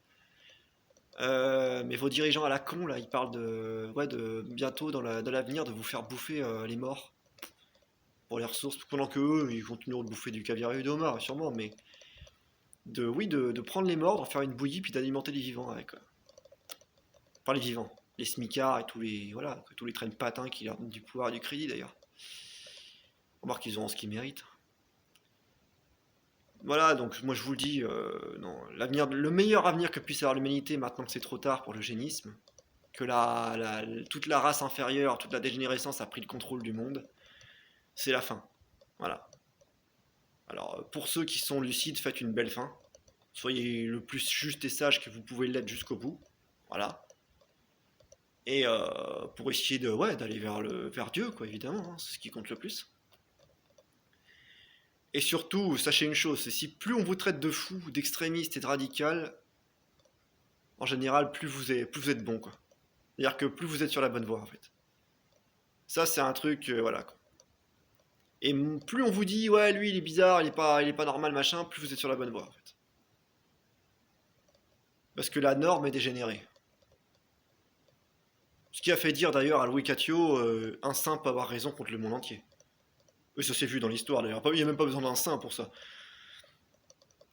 Mais vos dirigeants à la con, là, ils parlent de bientôt dans l'avenir de vous faire bouffer les morts pour les ressources, pendant que eux, ils continueront de bouffer du caviar et du homard, sûrement, mais de prendre les morts, d'en faire une bouillie, puis d'alimenter les vivants avec. Enfin, les vivants, les smicards et tous les traînes patins qui leur donnent du pouvoir et du crédit d'ailleurs. Remarque qu'ils auront ce qu'ils méritent. Voilà, donc moi je vous le dis, non, le meilleur avenir que puisse avoir l'humanité maintenant que c'est trop tard pour l'eugénisme, que toute la race inférieure, toute la dégénérescence a pris le contrôle du monde, c'est la fin. Voilà. Alors pour ceux qui sont lucides, faites une belle fin. Soyez le plus juste et sage que vous pouvez l'être jusqu'au bout. Voilà. Et pour essayer d'aller vers Dieu, quoi, évidemment, hein, c'est ce qui compte le plus. Et surtout, sachez une chose, c'est si plus on vous traite de fou, d'extrémiste et de radical, en général, plus vous êtes bon, quoi. C'est-à-dire que plus vous êtes sur la bonne voie, en fait. Ça, c'est un truc, voilà, quoi. Et plus on vous dit, ouais, lui, il est bizarre, il est pas normal, machin, plus vous êtes sur la bonne voie, en fait. Parce que la norme est dégénérée. Ce qui a fait dire d'ailleurs à Louis Catio, un saint peut avoir raison contre le monde entier. Et ça s'est vu dans l'histoire d'ailleurs, il n'y a même pas besoin d'un saint pour ça.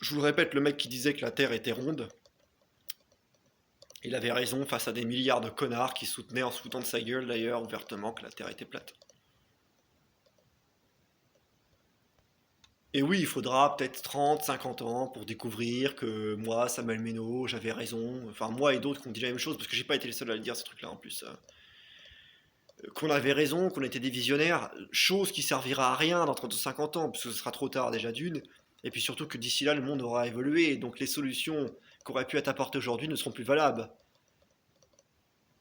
Je vous le répète, le mec qui disait que la Terre était ronde, il avait raison face à des milliards de connards qui soutenaient, en se foutant de sa gueule d'ailleurs, ouvertement que la Terre était plate. Et oui, il faudra peut-être 30, 50 ans pour découvrir que moi, Samuel Méno, j'avais raison. Enfin, moi et d'autres qui ont dit la même chose, parce que j'ai pas été le seul à le dire, ce truc-là en plus. Qu'on avait raison, qu'on était des visionnaires, chose qui servira à rien dans 30 ou 50 ans, parce que ce sera trop tard déjà d'une. Et puis surtout que d'ici là, le monde aura évolué, donc les solutions qui auraient pu être apportées aujourd'hui ne seront plus valables.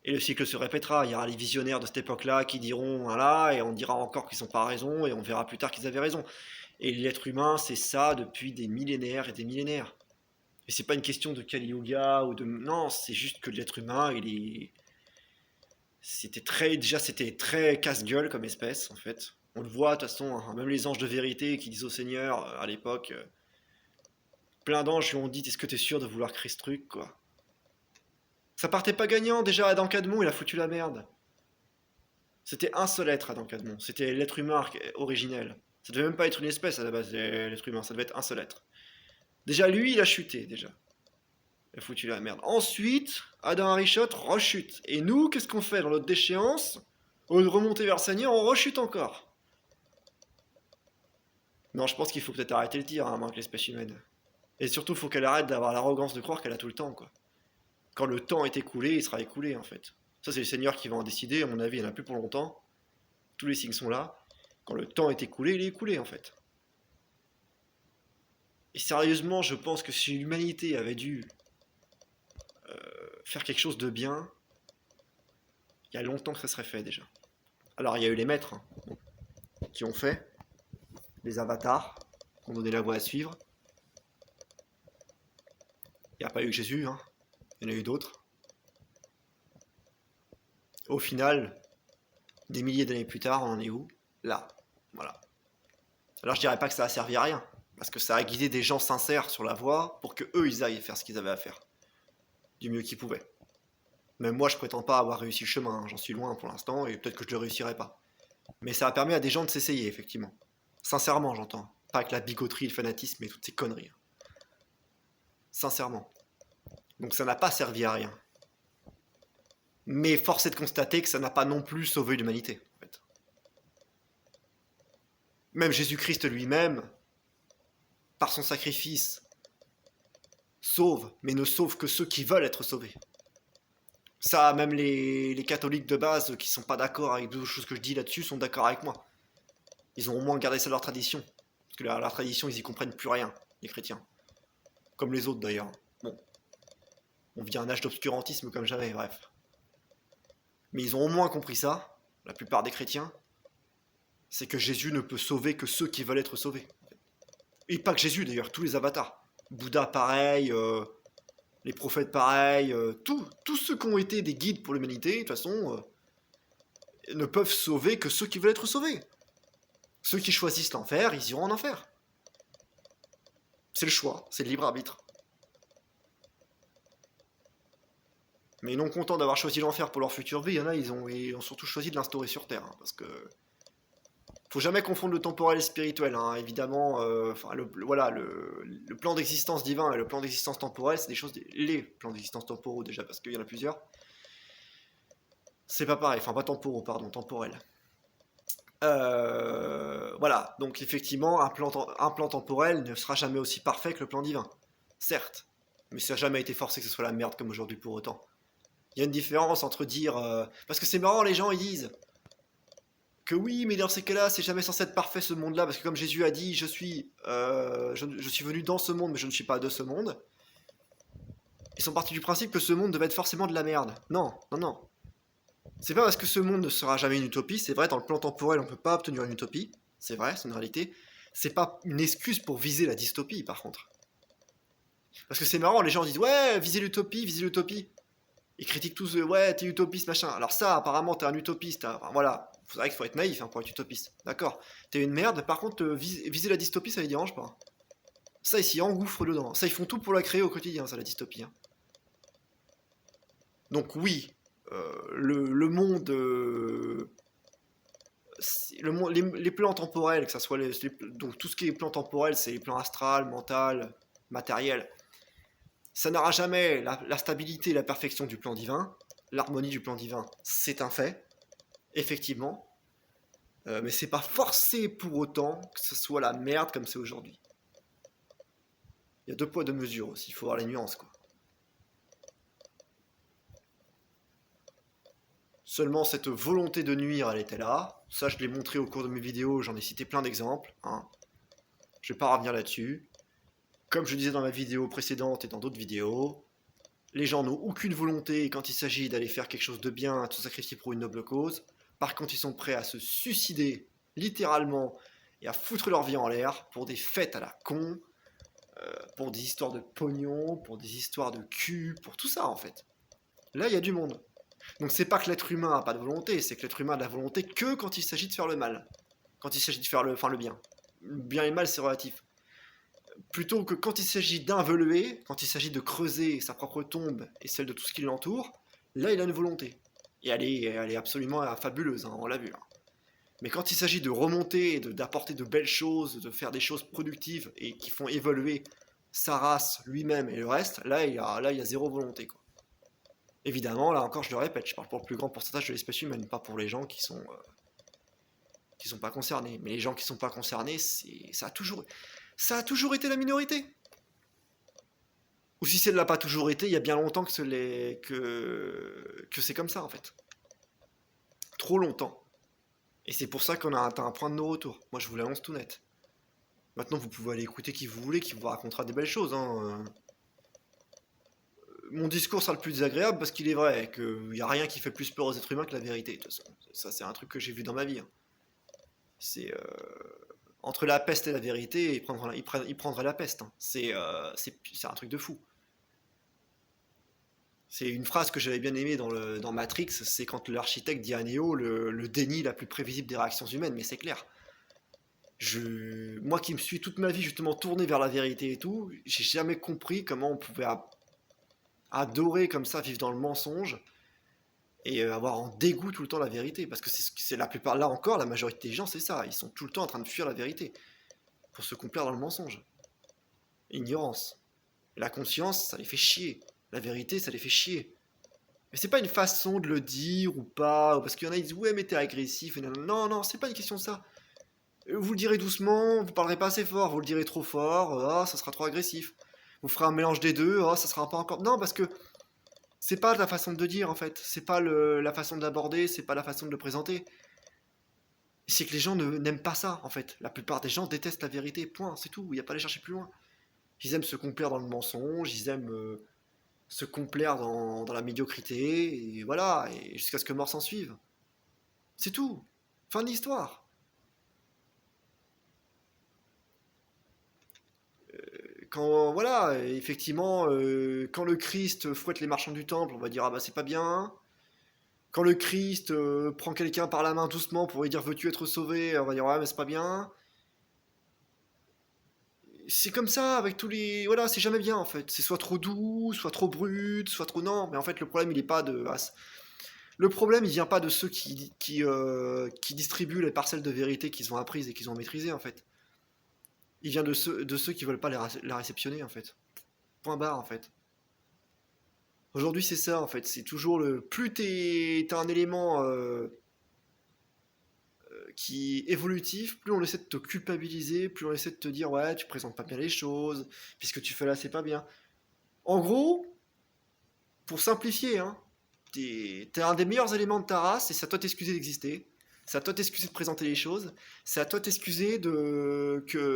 Et le cycle se répétera, il y aura les visionnaires de cette époque-là qui diront voilà, et on dira encore qu'ils n'ont pas raison, et on verra plus tard qu'ils avaient raison. Et l'être humain, c'est ça depuis des millénaires et des millénaires. Et c'est pas une question de Kali Yuga ou de. Non, c'est juste que l'être humain, il est. C'était très. Déjà, c'était très casse-gueule comme espèce, en fait. On le voit, de toute façon, hein, même les anges de vérité qui disent au Seigneur, à l'époque, plein d'anges lui ont dit est-ce que t'es sûr de vouloir créer ce truc, quoi. Ça partait pas gagnant, déjà, Adam Cadmon, il a foutu la merde. C'était un seul être, Adam Cadmon. C'était l'être humain originel. Ça devait même pas être une espèce à la base, l'être humain, ça devait être un seul être. Déjà, lui, il a chuté, déjà. Il a foutu la merde. Ensuite, Adam Arichot rechute. Et nous, qu'est-ce qu'on fait dans notre déchéance? Au lieu de remonter vers le Seigneur, on rechute encore. Non, je pense qu'il faut peut-être arrêter le tir, hein, avec l'espèce humaine. Et surtout, il faut qu'elle arrête d'avoir l'arrogance de croire qu'elle a tout le temps, quoi. Quand le temps est écoulé, il sera écoulé, en fait. Ça, c'est le Seigneur qui va en décider. À mon avis, il n'y en a plus pour longtemps. Tous les signes sont là. Quand le temps est écoulé, il est écoulé, en fait. Et sérieusement, je pense que si l'humanité avait dû faire quelque chose de bien, il y a longtemps que ça serait fait déjà. Alors il y a eu les maîtres hein, qui ont fait, les avatars, qui ont donné la voie à suivre. Il n'y a pas eu que Jésus, hein. Il y en a eu d'autres. Au final, des milliers d'années plus tard, on en est où? Là, voilà. Alors je dirais pas que ça a servi à rien, parce que ça a guidé des gens sincères sur la voie pour que eux ils aillent faire ce qu'ils avaient à faire, du mieux qu'ils pouvaient. Même moi je prétends pas avoir réussi le chemin, hein. J'en suis loin pour l'instant et peut-être que je le réussirai pas. Mais ça a permis à des gens de s'essayer, effectivement. Sincèrement, j'entends. Pas avec la bigoterie, le fanatisme et toutes ces conneries. Sincèrement. Donc ça n'a pas servi à rien. Mais force est de constater que ça n'a pas non plus sauvé l'humanité. En fait. Même Jésus-Christ lui-même, par son sacrifice, sauve, mais ne sauve que ceux qui veulent être sauvés. Ça, même les catholiques de base qui sont pas d'accord avec d'autres choses que je dis là-dessus sont d'accord avec moi. Ils ont au moins gardé ça de leur tradition. Parce que leur tradition, ils y comprennent plus rien, les chrétiens. Comme les autres d'ailleurs. Bon. On vit un âge d'obscurantisme comme jamais, bref. Mais ils ont au moins compris ça, la plupart des chrétiens, c'est que Jésus ne peut sauver que ceux qui veulent être sauvés. Et pas que Jésus d'ailleurs, tous les avatars. Bouddha pareil, les prophètes pareil, tous ceux qui ont été des guides pour l'humanité, de toute façon, ne peuvent sauver que ceux qui veulent être sauvés. Ceux qui choisissent l'enfer, ils iront en enfer. C'est le choix, c'est le libre arbitre. Mais non contents d'avoir choisi l'enfer pour leur future vie, il y en a, ils ont surtout choisi de l'instaurer sur Terre. Hein, parce que. Faut jamais confondre le temporel et le spirituel, hein, évidemment. Voilà, le plan d'existence divin et le plan d'existence temporelle, c'est des choses. Les plans d'existence temporaux déjà, parce qu'il y en a plusieurs. C'est pas pareil, enfin pas temporaux, pardon, temporel. Voilà, donc effectivement, un plan temporel ne sera jamais aussi parfait que le plan divin. Certes, mais ça n'a jamais été forcé que ce soit la merde comme aujourd'hui pour autant. Il y a une différence entre dire... Parce que c'est marrant, les gens ils disent que oui, mais dans ces cas-là, c'est jamais censé être parfait ce monde-là, parce que comme Jésus a dit, je suis venu dans ce monde, mais je ne suis pas de ce monde. Ils sont partis du principe que ce monde devait être forcément de la merde. Non, non, non. C'est pas parce que ce monde ne sera jamais une utopie, c'est vrai, dans le plan temporel, on peut pas obtenir une utopie, c'est vrai, c'est une réalité. C'est pas une excuse pour viser la dystopie, par contre. Parce que c'est marrant, les gens disent, ouais, visez l'utopie, visez l'utopie. Ils critiquent tous, ouais, t'es utopiste, machin. Alors ça, apparemment, t'es un utopiste. Hein. Enfin, voilà, c'est vrai qu'il faut être naïf hein, pour être utopiste. D'accord. T'es une merde, par contre, viser la dystopie, ça les dérange pas. Ça, ils s'y engouffrent dedans. Ça, ils font tout pour la créer au quotidien, ça, la dystopie. Hein. Donc oui, le monde... les plans temporels, que ça soit donc tout ce qui est plan temporel, c'est les plans astral, mental, matériel. Ça n'aura jamais la stabilité et la perfection du plan divin. L'harmonie du plan divin, c'est un fait, effectivement. Mais c'est pas forcé pour autant que ce soit la merde comme c'est aujourd'hui. Il y a deux poids, deux mesures aussi, il faut voir les nuances, quoi. Seulement cette volonté de nuire, elle était là. Ça, je l'ai montré au cours de mes vidéos, j'en ai cité plein d'exemples. Hein. Je vais pas revenir là-dessus. Comme je disais dans ma vidéo précédente et dans d'autres vidéos, les gens n'ont aucune volonté quand il s'agit d'aller faire quelque chose de bien, de se sacrifier pour une noble cause. Par contre, ils sont prêts à se suicider, littéralement, et à foutre leur vie en l'air pour des fêtes à la con, pour des histoires de pognon, pour des histoires de cul, pour tout ça en fait. Là, il y a du monde. Donc c'est pas que l'être humain a pas de volonté, c'est que l'être humain a de la volonté que quand il s'agit de faire le mal. Quand il s'agit de faire le bien. Le bien et le mal, c'est relatif. Plutôt que quand il s'agit d'involuer, quand il s'agit de creuser sa propre tombe et celle de tout ce qui l'entoure, là il a une volonté. Et elle est absolument fabuleuse, hein, on l'a vu. Hein. Mais quand il s'agit de remonter, d'apporter de belles choses, de faire des choses productives et qui font évoluer sa race, lui-même et le reste, là, il y a zéro volonté. Quoi. Évidemment, là encore, je le répète, je parle pour le plus grand pourcentage de l'espèce humaine, pas pour les gens qui sont pas concernés. Mais les gens qui sont pas concernés, ça a toujours été la minorité. Ou si ça ne l'a pas toujours été, il y a bien longtemps que c'est comme ça en fait. Trop longtemps. Et c'est pour ça qu'on a atteint un point de non-retour. Moi je vous l'annonce tout net. Maintenant vous pouvez aller écouter qui vous voulez, qui vous racontera des belles choses. Hein. Mon discours sera le plus désagréable parce qu'il est vrai qu'il n'y a rien qui fait plus peur aux êtres humains que la vérité. De toute façon. Ça c'est un truc que j'ai vu dans ma vie. Hein. C'est entre la peste et la vérité, il prendrait la peste. Hein. C'est un truc de fou. C'est une phrase que j'avais bien aimée dans Matrix, c'est quand l'architecte dit à Neo le déni la plus prévisible des réactions humaines, mais c'est clair. Moi qui me suis toute ma vie justement tourné vers la vérité et tout, j'ai jamais compris comment on pouvait adorer comme ça, vivre dans le mensonge et avoir en dégoût tout le temps la vérité. Parce que c'est la plupart, là encore, la majorité des gens, c'est ça. Ils sont tout le temps en train de fuir la vérité pour se complaire dans le mensonge. Ignorance. La conscience, ça les fait chier. La vérité, ça les fait chier. Mais c'est pas une façon de le dire ou pas, parce qu'il y en a qui disent ouais mais t'es agressif. Et non, non, non, c'est pas une question de ça. Vous le direz doucement, vous parlerez pas assez fort, vous le direz trop fort, ah, ça sera trop agressif. Vous ferez un mélange des deux, ah, ça sera pas encore. Non, parce que c'est pas la façon de le dire en fait, c'est pas la façon de l'aborder, c'est pas la façon de le présenter. C'est que les gens n'aiment pas ça en fait. La plupart des gens détestent la vérité, point, c'est tout, il n'y a pas à aller chercher plus loin. Ils aiment se complaire dans le mensonge, ils aiment se complaire dans la médiocrité, et voilà, et jusqu'à ce que mort s'en suive. C'est tout. Fin de l'histoire. Quand, voilà, effectivement, quand le Christ fouette les marchands du temple, on va dire, ah bah c'est pas bien. Quand le Christ prend quelqu'un par la main doucement pour lui dire, veux-tu être sauvé, on va dire, ouais, mais c'est pas bien. C'est comme ça avec tous les. Voilà, c'est jamais bien en fait. C'est soit trop doux, soit trop brut, soit trop. Non, mais en fait, le problème, il est pas de. Le problème, il vient pas de ceux qui distribuent les parcelles de vérité qu'ils ont apprises et qu'ils ont maîtrisées, en fait. Il vient de ceux qui veulent pas la réceptionner, en fait. Point barre, en fait. Aujourd'hui, c'est ça, en fait. C'est toujours le. Plus t'as un élément qui est évolutif, plus on essaie de te culpabiliser, plus on essaie de te dire, ouais, tu présentes pas bien les choses, puisque tu fais là, c'est pas bien. En gros, pour simplifier, hein, t'es un des meilleurs éléments de ta race et c'est à toi de t'excuser d'exister. C'est à toi de t'excuser de présenter les choses. C'est à toi de t'excuser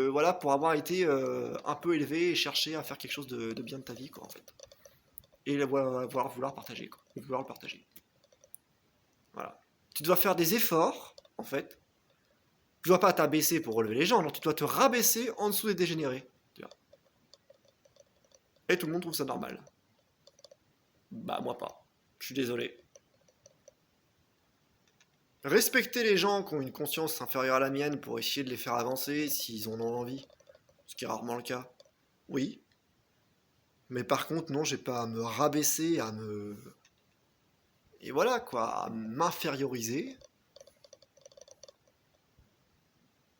voilà, pour avoir été un peu élevé et chercher à faire quelque chose de bien de ta vie, quoi, en fait. Et vouloir partager, quoi. Et vouloir le partager. Voilà. Tu dois faire des efforts, en fait. Tu dois pas t'abaisser pour relever les gens, non, tu dois te rabaisser en dessous des dégénérés. Et tout le monde trouve ça normal. Bah, moi pas. Je suis désolé. Respecter les gens qui ont une conscience inférieure à la mienne pour essayer de les faire avancer s'ils en ont envie, ce qui est rarement le cas. Oui. Mais par contre, non, j'ai pas à me rabaisser, à me. Et voilà quoi, à m'inférioriser.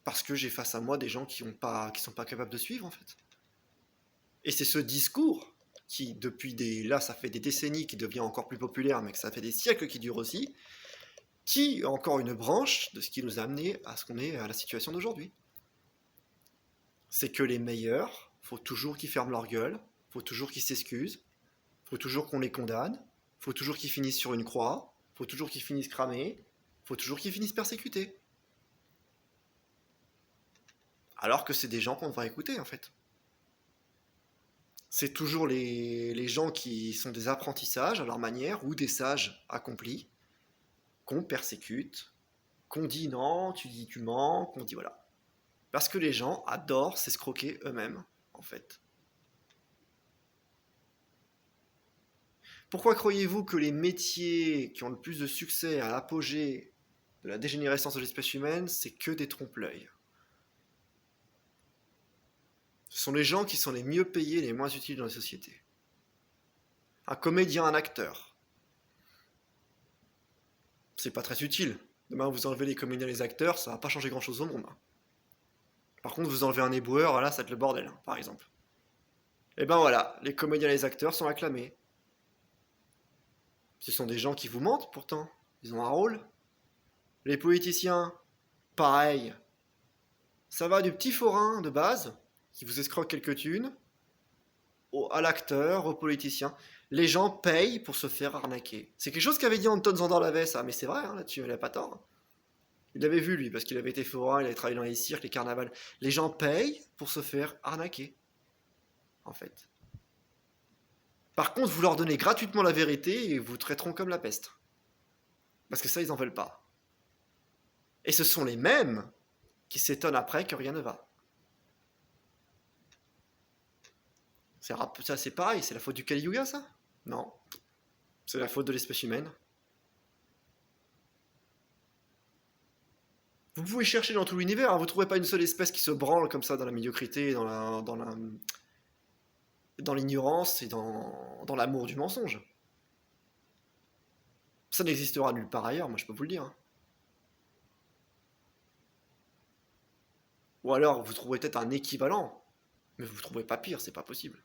Parce que j'ai face à moi des gens qui sont pas capables de suivre en fait. Et c'est ce discours qui, depuis là, ça fait des décennies, qui devient encore plus populaire, mais que ça fait des siècles qui dure aussi, qui est encore une branche de ce qui nous a amené à ce qu'on est à la situation d'aujourd'hui. C'est que les meilleurs, faut toujours qu'ils ferment leur gueule, faut toujours qu'ils s'excusent, faut toujours qu'on les condamne, faut toujours qu'ils finissent sur une croix, faut toujours qu'ils finissent cramés, faut toujours qu'ils finissent persécutés. Alors que c'est des gens qu'on devrait écouter en fait. C'est toujours les gens qui sont des apprentissages à leur manière, ou des sages accomplis, qu'on persécute, qu'on dit non, tu dis tu mens, qu'on dit voilà. Parce que les gens adorent s'escroquer eux-mêmes, en fait. Pourquoi croyez-vous que les métiers qui ont le plus de succès à l'apogée de la dégénérescence de l'espèce humaine, c'est que des trompe-l'œil? Ce sont les gens qui sont les mieux payés, les moins utiles dans la société. Un comédien, un acteur, c'est pas très utile. Demain, vous enlevez les comédiens et les acteurs, ça va pas changer grand-chose au monde. Par contre, vous enlevez un éboueur, là, ça va être le bordel, par exemple. Et ben voilà, les comédiens et les acteurs sont acclamés. Ce sont des gens qui vous mentent, pourtant. Ils ont un rôle. Les politiciens, pareil. Ça va du petit forain de base, qui vous escroque quelques thunes, à l'acteur, au politicien. Les gens payent pour se faire arnaquer. C'est quelque chose qu'avait dit Anton Zandor-Lavey, ça, mais c'est vrai, hein, là-dessus, il a pas tort. Il l'avait vu, lui, parce qu'il avait été forain, il avait travaillé dans les cirques, les carnavals. Les gens payent pour se faire arnaquer, en fait. Par contre, vous leur donnez gratuitement la vérité et vous traiteront comme la peste. Parce que ça, ils en veulent pas. Et ce sont les mêmes qui s'étonnent après que rien ne va. Ça, c'est pareil, c'est la faute du Kali Yuga, ça? Non. C'est la faute de l'espèce humaine. Vous pouvez chercher dans tout l'univers, hein, vous ne trouverez pas une seule espèce qui se branle comme ça dans la médiocrité, dans l'ignorance et dans l'amour du mensonge. Ça n'existera nulle part ailleurs, moi je peux vous le dire. Ou alors vous trouverez peut-être un équivalent, mais vous ne trouverez pas pire, c'est pas possible.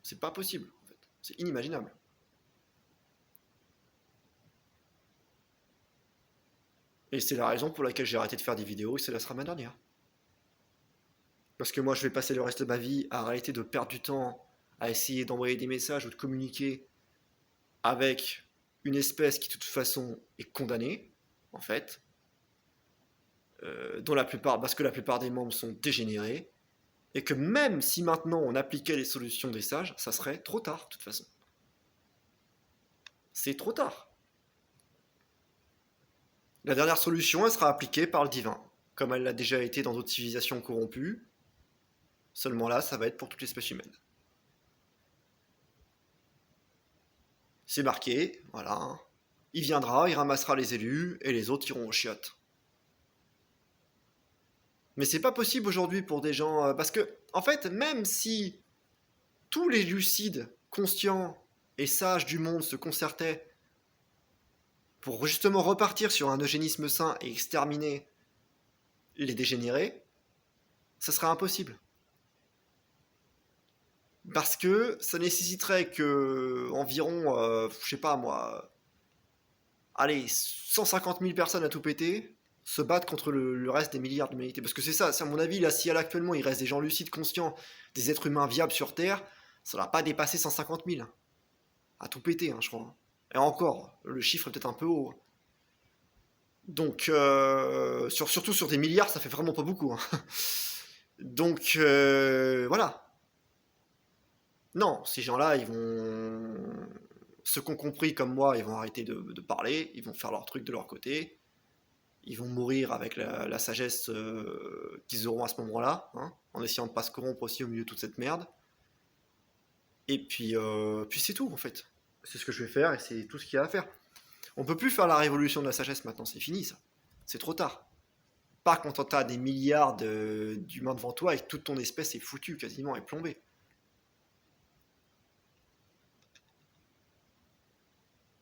C'est pas possible, en fait. C'est inimaginable. Et c'est la raison pour laquelle j'ai arrêté de faire des vidéos, et c'est la semaine dernière. Parce que moi je vais passer le reste de ma vie à arrêter de perdre du temps à essayer d'envoyer des messages ou de communiquer avec une espèce qui de toute façon est condamnée, en fait, parce que la plupart des membres sont dégénérés, et que même si maintenant on appliquait les solutions des sages, ça serait trop tard, de toute façon. C'est trop tard. La dernière solution, elle sera appliquée par le divin, comme elle l'a déjà été dans d'autres civilisations corrompues, seulement là, ça va être pour toute l'espèce humaine. C'est marqué, voilà. Il viendra, il ramassera les élus, et les autres iront aux chiottes. Mais c'est pas possible aujourd'hui pour des gens. Parce que, en fait, même si tous les lucides, conscients et sages du monde se concertaient pour justement repartir sur un eugénisme sain et exterminer les dégénérés, ça serait impossible. Parce que ça nécessiterait que environ, je sais pas moi, allez, 150 000 personnes à tout péter se battent contre le reste des milliards de l'humanité. Parce que c'est ça, à mon avis, là, si actuellement il reste des gens lucides, conscients, des êtres humains viables sur Terre, ça va pas dépasser 150 000. À tout péter, hein, je crois. Et encore, le chiffre est peut-être un peu haut. Donc, surtout sur des milliards, ça fait vraiment pas beaucoup. Hein. Donc, voilà. Non, ces gens-là, ils vont. Ceux qui ont compris comme moi, ils vont arrêter de parler, ils vont faire leur truc de leur côté, ils vont mourir avec la sagesse qu'ils auront à ce moment-là, hein, en essayant de ne pas se corrompre aussi au milieu de toute cette merde. Et puis c'est tout en fait. C'est ce que je vais faire et c'est tout ce qu'il y a à faire. On peut plus faire la révolution de la sagesse maintenant, c'est fini ça. C'est trop tard. Pas quand t'as des milliards d'humains devant toi et que toute ton espèce est foutue quasiment, est plombée.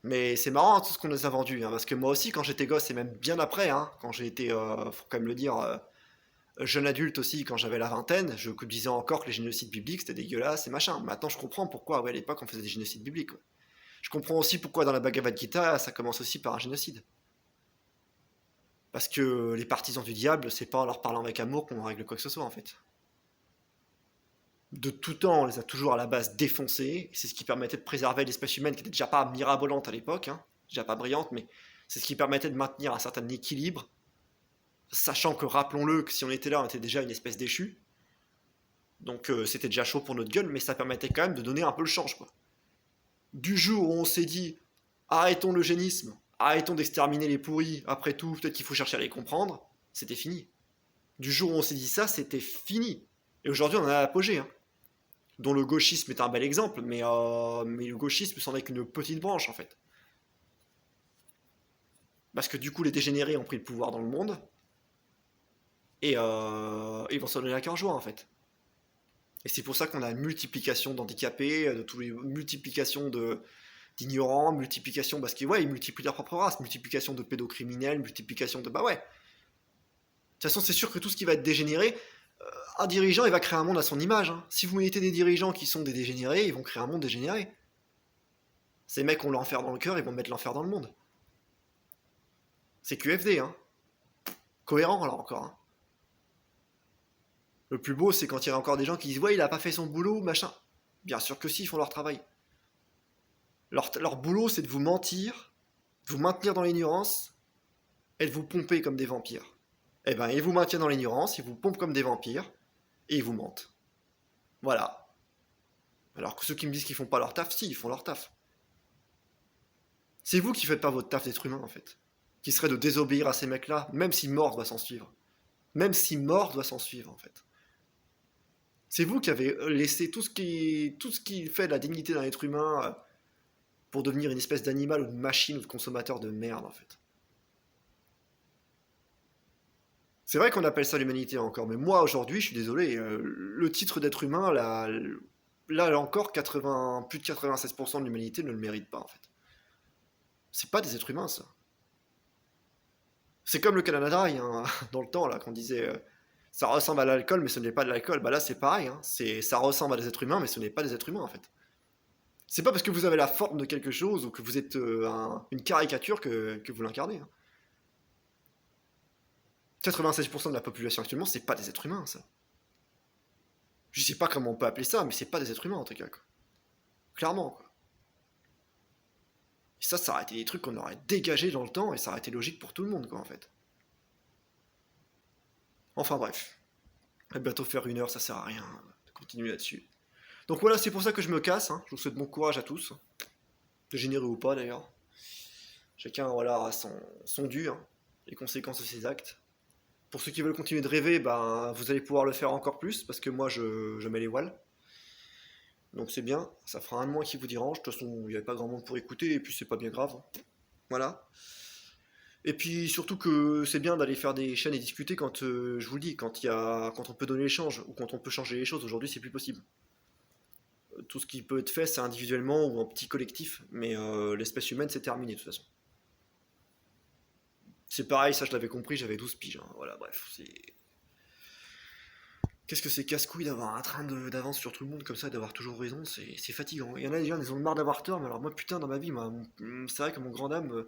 Mais c'est marrant tout ce qu'on nous a vendu, hein, parce que moi aussi quand j'étais gosse, et même bien après, hein, quand j'ai été, faut quand même le dire, jeune adulte aussi, quand j'avais la vingtaine, je disais encore que les génocides bibliques c'était dégueulasse et machin. Maintenant je comprends pourquoi, ouais, à l'époque on faisait des génocides bibliques. Ouais. Je comprends aussi pourquoi dans la Bhagavad Gita ça commence aussi par un génocide. Parce que les partisans du diable, c'est pas en leur parlant avec amour qu'on règle quoi que ce soit en fait. De tout temps, on les a toujours à la base défoncés. C'est ce qui permettait de préserver l'espèce humaine qui était déjà pas mirabolante à l'époque, hein, déjà pas brillante, mais c'est ce qui permettait de maintenir un certain équilibre, sachant que, rappelons-le, que si on était là, on était déjà une espèce déchue. Donc c'était déjà chaud pour notre gueule, mais ça permettait quand même de donner un peu le change, quoi. Du jour où on s'est dit, arrêtons l'eugénisme, arrêtons d'exterminer les pourris, après tout, peut-être qu'il faut chercher à les comprendre, c'était fini. Du jour où on s'est dit ça, c'était fini. Et aujourd'hui, on en a l'apogée, hein, dont le gauchisme est un bel exemple, mais le gauchisme, c'en est qu'une petite branche, en fait. Parce que du coup, les dégénérés ont pris le pouvoir dans le monde, et ils vont s'en donner à cœur joie, en fait. Et c'est pour ça qu'on a une multiplication d'handicapés, de tous les multiplications d'ignorants, multiplication parce qu'ils ouais, ils multiplient leur propre race, multiplication de pédocriminels, multiplication de bah ouais. De toute façon, c'est sûr que tout ce qui va être dégénéré, un dirigeant, il va créer un monde à son image, hein. Si vous mettez des dirigeants qui sont des dégénérés, ils vont créer un monde dégénéré. Ces mecs ont l'enfer dans le cœur, ils vont mettre l'enfer dans le monde. C'est QFD, hein. Cohérent, alors encore, hein. Le plus beau, c'est quand il y a encore des gens qui disent ouais, il a pas fait son boulot, machin. Bien sûr que si, ils font leur travail. Leur boulot, c'est de vous mentir, de vous maintenir dans l'ignorance et de vous pomper comme des vampires. Eh ben, ils vous maintiennent dans l'ignorance, ils vous pompent comme des vampires et ils vous mentent. Voilà. Alors que ceux qui me disent qu'ils font pas leur taf, si, ils font leur taf. C'est vous qui faites pas votre taf d'être humain, en fait. Qui serait de désobéir à ces mecs-là, même si mort doit s'en suivre. Même si mort doit s'en suivre, en fait. C'est vous qui avez laissé tout ce qui fait la dignité d'un être humain pour devenir une espèce d'animal ou de machine ou de consommateur de merde, en fait. C'est vrai qu'on appelle ça l'humanité encore, mais moi aujourd'hui, je suis désolé, le titre d'être humain, là encore, plus de 96% de l'humanité ne le mérite pas, en fait. C'est pas des êtres humains, ça. C'est comme le Canada, hein, dans le temps, là, qu'on disait ça ressemble à l'alcool, mais ce n'est pas de l'alcool. Bah là, c'est pareil, hein. Ça ressemble à des êtres humains, mais ce n'est pas des êtres humains, en fait. C'est pas parce que vous avez la forme de quelque chose ou que vous êtes une caricature que vous l'incarnez, hein. 96% de la population actuellement, c'est pas des êtres humains, ça. Je sais pas comment on peut appeler ça, mais c'est pas des êtres humains, en tout cas, quoi. Clairement, quoi. Et ça aurait été des trucs qu'on aurait dégagés dans le temps et ça aurait été logique pour tout le monde, quoi, en fait. Enfin bref. À bientôt faire 1 heure, ça sert à rien de continuer là-dessus. Donc voilà, c'est pour ça que je me casse, hein. Je vous souhaite bon courage à tous. Dégénéré ou pas, d'ailleurs. Chacun, voilà, a son dû, hein, les conséquences de ses actes. Pour ceux qui veulent continuer de rêver, ben, vous allez pouvoir le faire encore plus, parce que moi, je mets les voiles. Donc c'est bien, ça fera un de moins qui vous dérange. De toute façon, il n'y avait pas grand monde pour écouter, et puis c'est pas bien grave. Voilà. Et puis surtout que c'est bien d'aller faire des chaînes et discuter quand, je vous le dis, quand on peut donner l'échange, ou quand on peut changer les choses. Aujourd'hui, c'est plus possible. Tout ce qui peut être fait, c'est individuellement ou en petit collectif, mais l'espèce humaine, c'est terminé de toute façon. C'est pareil, ça je l'avais compris, j'avais 12 piges, hein. Voilà, bref, c'est... Qu'est-ce que c'est casse-couille d'avoir un train d'avance sur tout le monde comme ça, d'avoir toujours raison, c'est fatigant. Il y en a des gens, ils ont marre d'avoir tort, mais alors moi, putain, dans ma vie, c'est vrai que mon grand dame...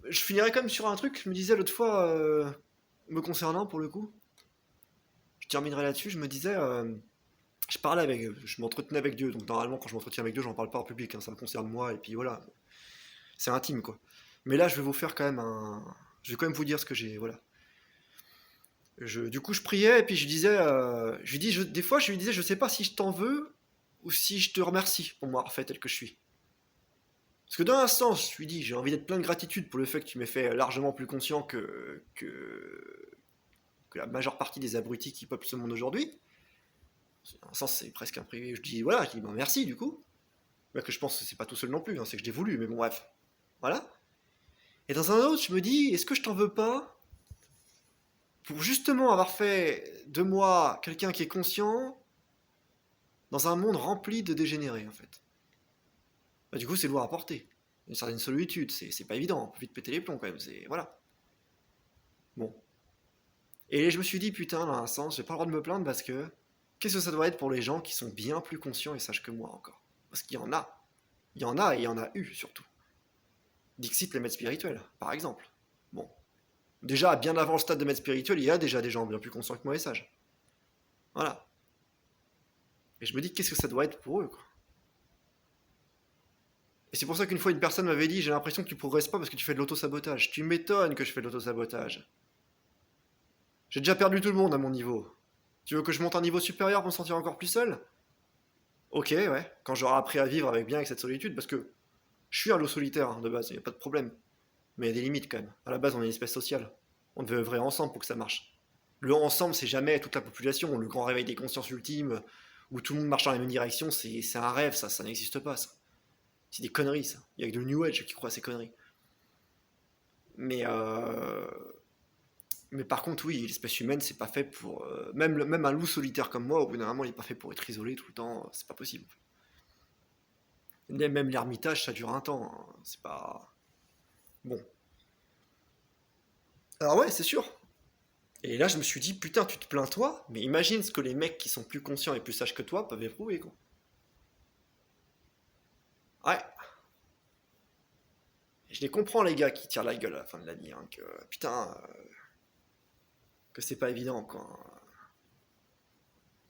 je finirais quand même sur un truc, je me disais l'autre fois, me concernant pour le coup, je terminerai là-dessus, je me disais... je m'entretenais avec Dieu, donc normalement quand je m'entretiens avec Dieu, j'en parle pas en public, hein, ça me concerne moi, et puis voilà, c'est intime quoi. Mais là, je vais vous faire quand même je vais quand même vous dire ce que j'ai, voilà. Du coup, je priais et puis je disais, des fois, je lui disais, je sais pas si je t'en veux ou si je te remercie pour m'avoir fait tel que je suis. Parce que dans un sens, je lui dis, j'ai envie d'être plein de gratitude pour le fait que tu m'aies fait largement plus conscient que la majeure partie des abrutis qui peuplent ce monde aujourd'hui. Dans un sens, c'est presque un privé. Je dis, ben, merci du coup. Mais que je pense que c'est pas tout seul non plus, hein, c'est que je l'ai voulu, mais bon, bref. Voilà. Et dans un autre, je me dis, est-ce que je t'en veux pas pour justement avoir fait de moi quelqu'un qui est conscient dans un monde rempli de dégénérés, en fait. Bah, du coup, c'est lourd à porter. Une certaine solitude, c'est pas évident, on peut vite péter les plombs quand même, voilà. Bon. Et je me suis dit, putain, dans un sens, j'ai pas le droit de me plaindre parce que qu'est-ce que ça doit être pour les gens qui sont bien plus conscients et sages que moi encore. Parce qu'il y en a. Il y en a et il y en a eu surtout. Dixit les maîtres spirituels, par exemple. Bon. Déjà, bien avant le stade de maître spirituel, il y a déjà des gens bien plus conscients que moi et sages. Voilà. Et je me dis, qu'est-ce que ça doit être pour eux, quoi. Et c'est pour ça qu'une fois, une personne m'avait dit, j'ai l'impression que tu progresses pas parce que tu fais de l'auto-sabotage. Tu m'étonnes que je fais de l'auto-sabotage. J'ai déjà perdu tout le monde à mon niveau. Tu veux que je monte un niveau supérieur pour me sentir encore plus seul? Ok, ouais, quand j'aurai appris à vivre avec bien avec cette solitude, parce que je suis un loup solitaire hein, de base, y a pas de problème. Mais il y a des limites quand même. À la base, on est une espèce sociale. On devait œuvrer ensemble pour que ça marche. Le ensemble, c'est jamais toute la population. Le grand réveil des consciences ultimes, où tout le monde marche dans la même direction, c'est un rêve, ça n'existe pas, ça. C'est des conneries, ça. Il y a que le New Age qui croit à ces conneries. Mais, euh... Mais par contre, oui, l'espèce humaine, c'est pas fait pour. Même un loup solitaire comme moi, au bout d'un moment, il est pas fait pour être isolé tout le temps. C'est pas possible. Même l'ermitage, ça dure un temps. Hein. C'est pas. Bon. Alors, ouais, c'est sûr. Et là, je me suis dit, putain, tu te plains toi, mais imagine ce que les mecs qui sont plus conscients et plus sages que toi peuvent éprouver, quoi. Ouais, je les comprends, les gars qui tirent la gueule à la fin de la vie, hein, que putain, que c'est pas évident, quoi.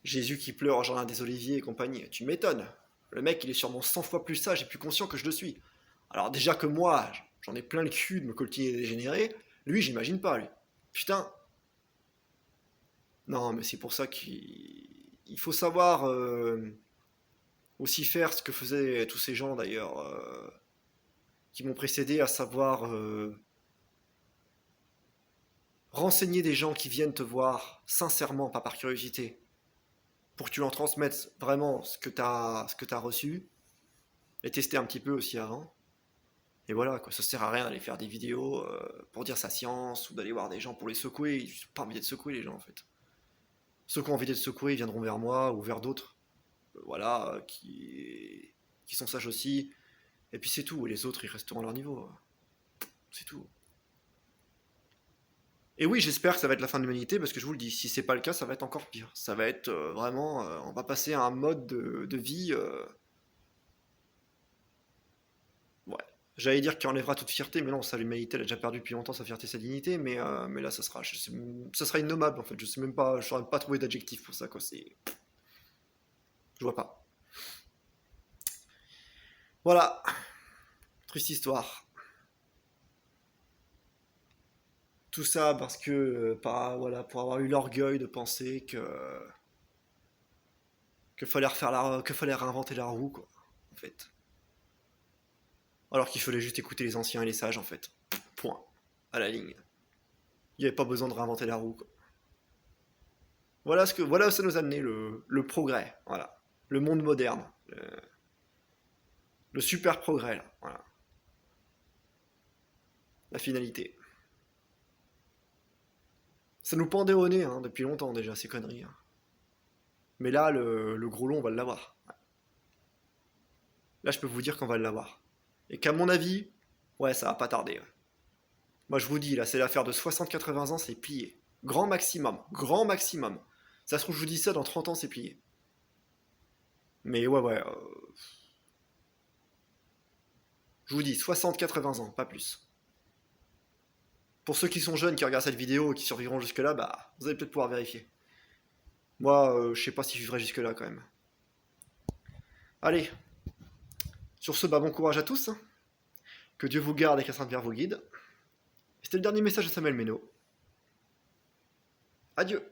Jésus qui pleure au jardin des Oliviers et compagnie, tu m'étonnes. Le mec, il est sûrement 100 fois plus sage et plus conscient que je le suis. Alors, déjà que moi, j'en ai plein le cul de me coltiner et dégénérer, lui, j'imagine pas, lui. Putain, non, mais c'est pour ça qu'il faut savoir aussi faire ce que faisaient tous ces gens, d'ailleurs. Qui m'ont précédé, à savoir renseigner des gens qui viennent te voir sincèrement, pas par curiosité, pour que tu leur transmettes vraiment ce que t'as reçu, et tester un petit peu aussi avant. Et voilà, quoi, ça sert à rien d'aller faire des vidéos pour dire sa science, ou d'aller voir des gens pour les secouer, ils n'ont pas envie d'être secoués les gens en fait. Ceux qui ont envie d'être secoués, ils viendront vers moi ou vers d'autres, voilà, qui sont sages aussi, et puis c'est tout, et les autres ils resteront à leur niveau, c'est tout. Et oui, j'espère que ça va être la fin de l'humanité, parce que je vous le dis, si c'est pas le cas, ça va être encore pire. Ça va être vraiment, on va passer à un mode de vie, ouais. J'allais dire qui enlèvera toute fierté, mais non, ça, l'humanité, elle a déjà perdu depuis longtemps sa fierté, sa dignité, mais là, ça sera innommable en fait. Je sais même pas, je saurais pas trouver d'adjectif pour ça, quoi. Je vois pas. Voilà, triste histoire. Tout ça parce que, voilà, pour avoir eu l'orgueil de penser que fallait réinventer la roue, quoi, en fait. Alors qu'il fallait juste écouter les anciens et les sages, en fait. Point. À la ligne. Il n'y avait pas besoin de réinventer la roue, quoi. Voilà où ça nous a amené, le progrès. Voilà. Le monde moderne. Le super progrès, là. Voilà. La finalité. Ça nous pendait au nez, hein, depuis longtemps déjà, ces conneries. Hein. Mais là, le gros lot, on va l'avoir. Là, je peux vous dire qu'on va l'avoir. Et qu'à mon avis, ouais, ça va pas tarder. Ouais. Moi, je vous dis, là, c'est l'affaire de 60-80 ans, c'est plié. Grand maximum. Grand maximum. Ça se trouve, je vous dis ça, dans 30 ans, c'est plié. Mais ouais, ouais. Je vous dis, 60-80 ans, pas plus. Pour ceux qui sont jeunes, qui regardent cette vidéo et qui survivront jusque-là, bah, vous allez peut-être pouvoir vérifier. Moi, je sais pas si je vivrai jusque-là, quand même. Allez, sur ce, bah, bon courage à tous. Hein. Que Dieu vous garde et qu'un saint Pierre vous guide. C'était le dernier message de Samuel Meno. Adieu.